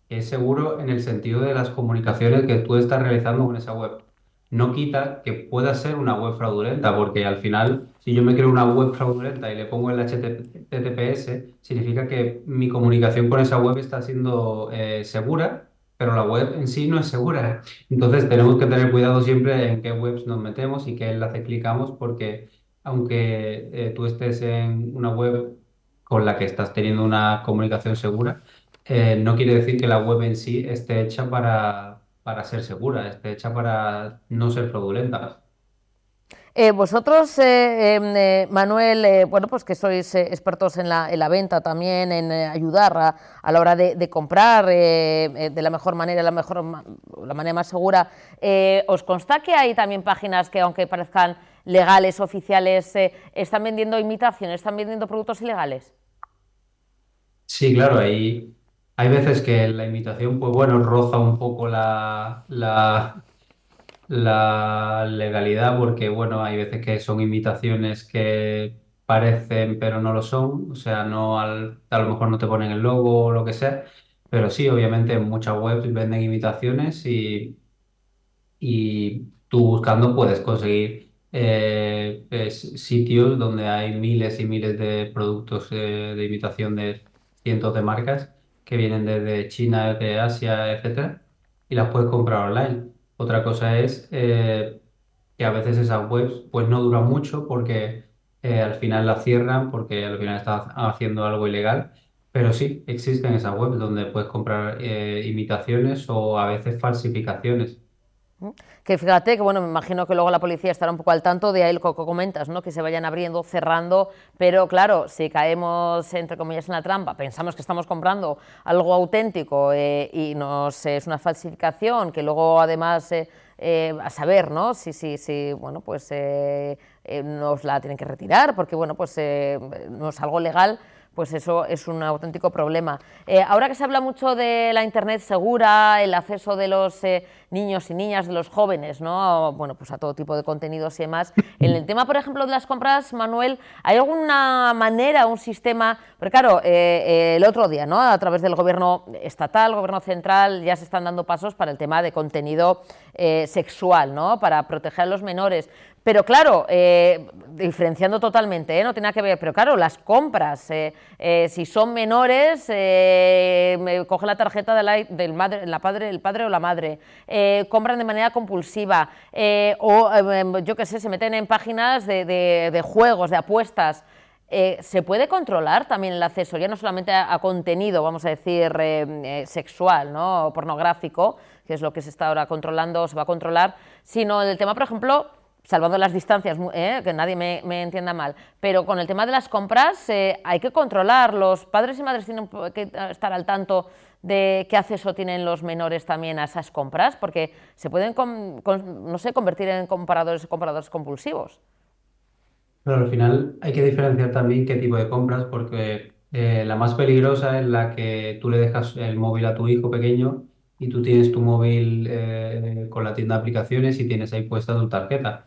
Es seguro en el sentido de las comunicaciones que tú estás realizando con esa web. No quita que pueda ser una web fraudulenta, porque al final, si yo me creo una web fraudulenta y le pongo el HTTPS, significa que mi comunicación con esa web está siendo segura, pero la web en sí no es segura. Entonces tenemos que tener cuidado siempre en qué webs nos metemos y qué enlace clicamos, porque aunque tú estés en una web con la que estás teniendo una comunicación segura, no quiere decir que la web en sí esté hecha para ser segura, esté hecha para no ser fraudulenta. Vosotros, Manuel, bueno, pues que sois expertos en la venta también, en ayudar a la hora de comprar de la mejor manera, la manera más segura, ¿os consta que hay también páginas que, aunque parezcan legales, oficiales, están vendiendo imitaciones, están vendiendo productos ilegales? Sí, claro, hay veces que la imitación, pues bueno, roza un poco la legalidad, porque bueno, hay veces que son imitaciones que parecen pero no lo son, o sea, a lo mejor no te ponen el logo o lo que sea, pero sí, obviamente en muchas webs venden imitaciones y tú buscando puedes conseguir sitios donde hay miles y miles de productos de imitación de cientos de marcas que vienen desde China, de Asia, etcétera, y las puedes comprar online. Otra cosa es que a veces esas webs pues no duran mucho porque al final las cierran porque al final estás haciendo algo ilegal. Pero sí, existen esas webs donde puedes comprar imitaciones o a veces falsificaciones. Que fíjate que, bueno, me imagino que luego la policía estará un poco al tanto de ahí lo que comentas, ¿no? Que se vayan abriendo, cerrando, pero claro, si caemos, entre comillas, en la trampa, pensamos que estamos comprando algo auténtico y es una falsificación, que luego además a saber, ¿no? Si bueno, pues nos la tienen que retirar, porque, bueno, pues no es algo legal, pues eso es un auténtico problema. Ahora que se habla mucho de la Internet segura, el acceso de los niños y niñas, de los jóvenes, ¿no? Bueno, pues a todo tipo de contenidos y demás. En el tema, por ejemplo, de las compras, Manuel, ¿hay alguna manera, un sistema? Porque claro, el otro día, ¿no? A través del gobierno estatal, gobierno central, ya se están dando pasos para el tema de contenido sexual, ¿no? Para proteger a los menores. Pero claro, diferenciando totalmente, no tiene nada que ver, pero claro, las compras, si son menores, coge la tarjeta del padre o la madre, compran de manera compulsiva, o yo qué sé, se meten en páginas de juegos, de apuestas. ¿Se puede controlar también el acceso, ya no solamente a contenido, vamos a decir, sexual, ¿no? O pornográfico, que es lo que se está ahora controlando, se va a controlar, sino el tema, por ejemplo, salvando las distancias, que nadie me entienda mal, pero con el tema de las compras hay que controlar, los padres y madres tienen que estar al tanto de qué acceso tienen los menores también a esas compras, porque se pueden, no sé, convertir en compradores compulsivos. Pero al final hay que diferenciar también qué tipo de compras, porque la más peligrosa es la que tú le dejas el móvil a tu hijo pequeño y tú tienes tu móvil con la tienda de aplicaciones y tienes ahí puesta tu tarjeta.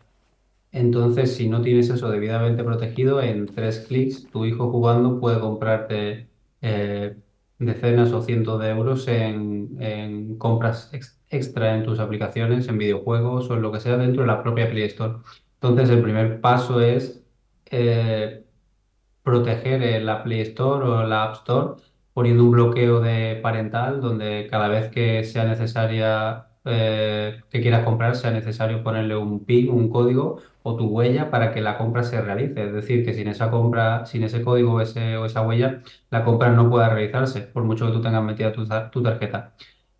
Entonces, si no tienes eso debidamente protegido, en 3 clics tu hijo jugando puede comprarte decenas o cientos de euros en compras extra en tus aplicaciones, en videojuegos o en lo que sea dentro de la propia Play Store. Entonces, el primer paso es eh, proteger la Play Store o la App Store poniendo un bloqueo de parental donde cada vez que sea necesaria, que quieras comprar, sea necesario ponerle un PIN, un código o tu huella para que la compra se realice. Es decir, que sin esa compra, sin ese código o esa huella, la compra no pueda realizarse, por mucho que tú tengas metida tu tarjeta.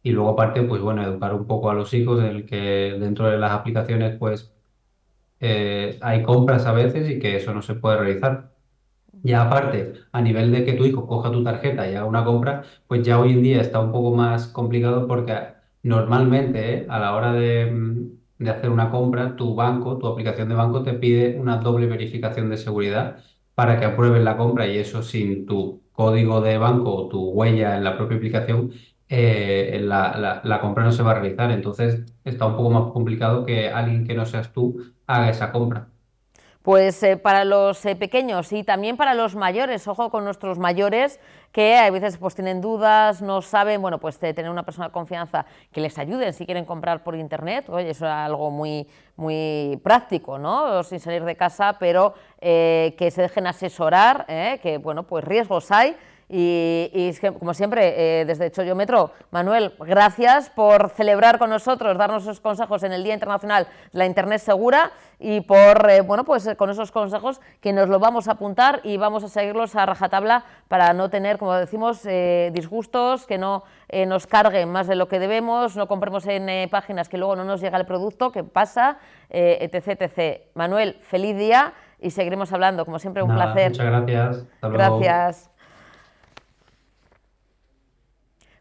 Y luego aparte, pues bueno, educar un poco a los hijos en el que dentro de las aplicaciones, pues hay compras a veces y que eso no se puede realizar. Ya aparte, a nivel de que tu hijo coja tu tarjeta y haga una compra, pues ya hoy en día está un poco más complicado porque normalmente, a la hora de hacer una compra, tu banco, tu aplicación de banco te pide una doble verificación de seguridad para que aprueben la compra y eso sin tu código de banco o tu huella en la propia aplicación, la compra no se va a realizar. Entonces está un poco más complicado que alguien que no seas tú haga esa compra. Pues para los pequeños y también para los mayores, ojo con nuestros mayores que a veces pues tienen dudas, no saben, bueno, pues tener una persona de confianza que les ayude si quieren comprar por internet, oye, eso es algo muy práctico, ¿no? Sin salir de casa, pero que se dejen asesorar, que bueno, pues riesgos hay. Y es que, como siempre, desde Chollómetro, Manuel, gracias por celebrar con nosotros, darnos esos consejos en el Día Internacional de la Internet Segura y por, bueno, pues con esos consejos que nos lo vamos a apuntar y vamos a seguirlos a rajatabla para no tener, como decimos, disgustos, que no nos carguen más de lo que debemos, no compremos en páginas que luego no nos llega el producto, que pasa, etc, etc. Manuel, feliz día y seguiremos hablando, como siempre, un placer. Muchas gracias. Hasta luego. Gracias.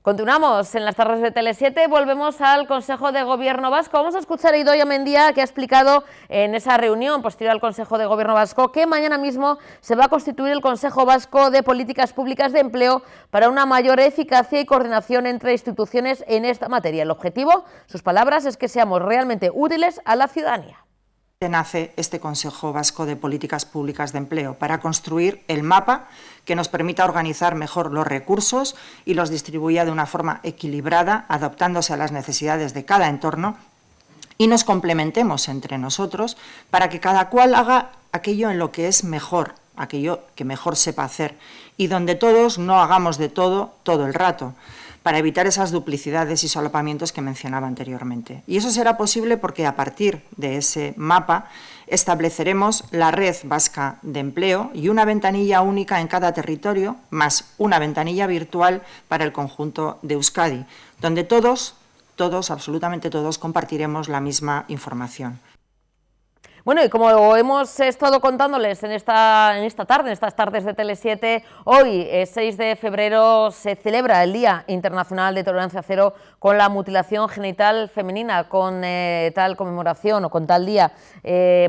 Continuamos en las tardes de Tele7, volvemos al Consejo de Gobierno Vasco. Vamos a escuchar a Idoia Mendia, que ha explicado en esa reunión posterior al Consejo de Gobierno Vasco que mañana mismo se va a constituir el Consejo Vasco de Políticas Públicas de Empleo para una mayor eficacia y coordinación entre instituciones en esta materia. El objetivo, sus palabras, es que seamos realmente útiles a la ciudadanía. Nace este Consejo Vasco de Políticas Públicas de Empleo para construir el mapa que nos permita organizar mejor los recursos y los distribuya de una forma equilibrada, adaptándose a las necesidades de cada entorno y nos complementemos entre nosotros para que cada cual haga aquello en lo que es mejor, aquello que mejor sepa hacer y donde todos no hagamos de todo el rato, para evitar esas duplicidades y solapamientos que mencionaba anteriormente. Y eso será posible porque a partir de ese mapa estableceremos la red vasca de empleo y una ventanilla única en cada territorio, más una ventanilla virtual para el conjunto de Euskadi, donde todos, absolutamente todos, compartiremos la misma información. Bueno, y como hemos estado contándoles en esta tarde, en estas tardes de Tele7, hoy, 6 de febrero, se celebra el Día Internacional de Tolerancia Cero con la mutilación genital femenina, con tal conmemoración o con tal día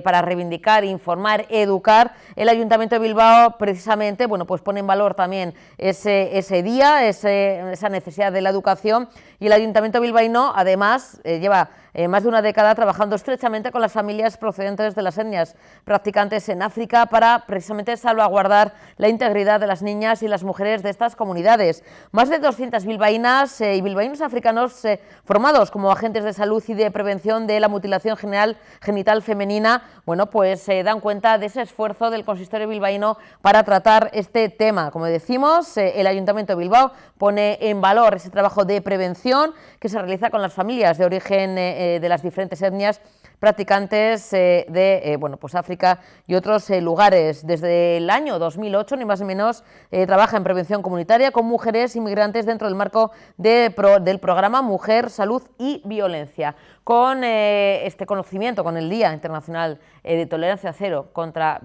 para reivindicar, informar, educar. El Ayuntamiento de Bilbao, precisamente, bueno, pues pone en valor también ese día, esa necesidad de la educación, y el Ayuntamiento bilbaíno, además, lleva más de una década trabajando estrechamente con las familias procedentes de las etnias practicantes en África para precisamente salvaguardar la integridad de las niñas y las mujeres de estas comunidades. Más de 200 bilbaínas y bilbaínos africanos formados como agentes de salud y de prevención de la mutilación genital femenina, bueno, pues dan cuenta de ese esfuerzo del consistorio bilbaíno para tratar este tema. Como decimos, el Ayuntamiento de Bilbao pone en valor ese trabajo de prevención que se realiza con las familias de origen de las diferentes etnias practicantes de África y otros lugares. Desde el año 2008, ni más ni menos, trabaja en prevención comunitaria con mujeres inmigrantes dentro del marco del programa Mujer, Salud y Violencia. Con este conocimiento, con el Día Internacional de Tolerancia Cero contra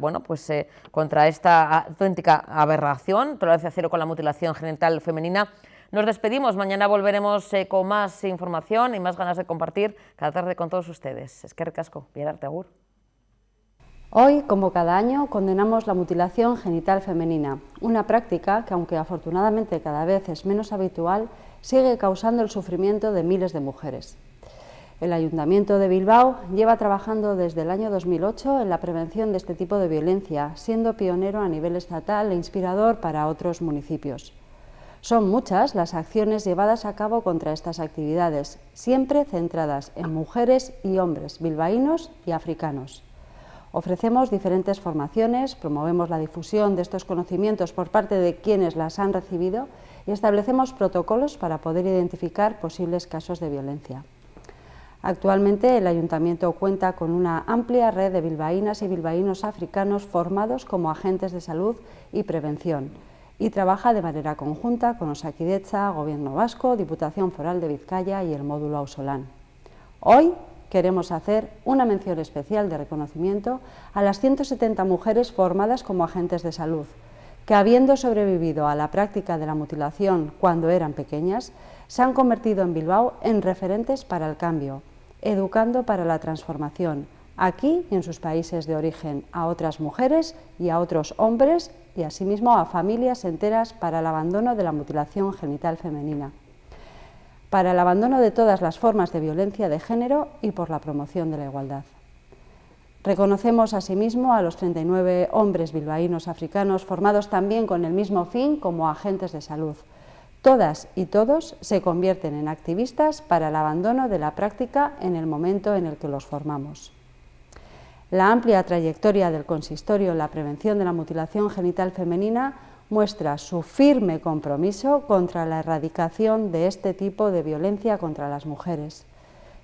esta auténtica aberración, tolerancia cero con la mutilación genital femenina, nos despedimos. Mañana volveremos con más información y más ganas de compartir cada tarde con todos ustedes. Eskerrik asko, Bierarte, agur. Hoy, como cada año, condenamos la mutilación genital femenina, una práctica que, aunque afortunadamente cada vez es menos habitual, sigue causando el sufrimiento de miles de mujeres. El Ayuntamiento de Bilbao lleva trabajando desde el año 2008 en la prevención de este tipo de violencia, siendo pionero a nivel estatal e inspirador para otros municipios. Son muchas las acciones llevadas a cabo contra estas actividades, siempre centradas en mujeres y hombres bilbaínos y africanos. Ofrecemos diferentes formaciones, promovemos la difusión de estos conocimientos por parte de quienes las han recibido y establecemos protocolos para poder identificar posibles casos de violencia. Actualmente el Ayuntamiento cuenta con una amplia red de bilbaínas y bilbaínos africanos formados como agentes de salud y prevención y trabaja de manera conjunta con Osakidetza, Gobierno Vasco, Diputación Foral de Vizcaya y el módulo Ausolán. Hoy queremos hacer una mención especial de reconocimiento a las 170 mujeres formadas como agentes de salud, que habiendo sobrevivido a la práctica de la mutilación cuando eran pequeñas, se han convertido en Bilbao en referentes para el cambio, educando para la transformación, aquí y en sus países de origen, a otras mujeres y a otros hombres y asimismo a familias enteras para el abandono de la mutilación genital femenina, para el abandono de todas las formas de violencia de género y por la promoción de la igualdad. Reconocemos asimismo a los 39 hombres bilbaínos africanos formados también con el mismo fin como agentes de salud. Todas y todos se convierten en activistas para el abandono de la práctica en el momento en el que los formamos. La amplia trayectoria del Consistorio en la prevención de la mutilación genital femenina muestra su firme compromiso contra la erradicación de este tipo de violencia contra las mujeres.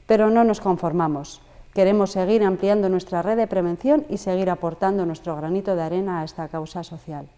Pero no nos conformamos. Queremos seguir ampliando nuestra red de prevención y seguir aportando nuestro granito de arena a esta causa social.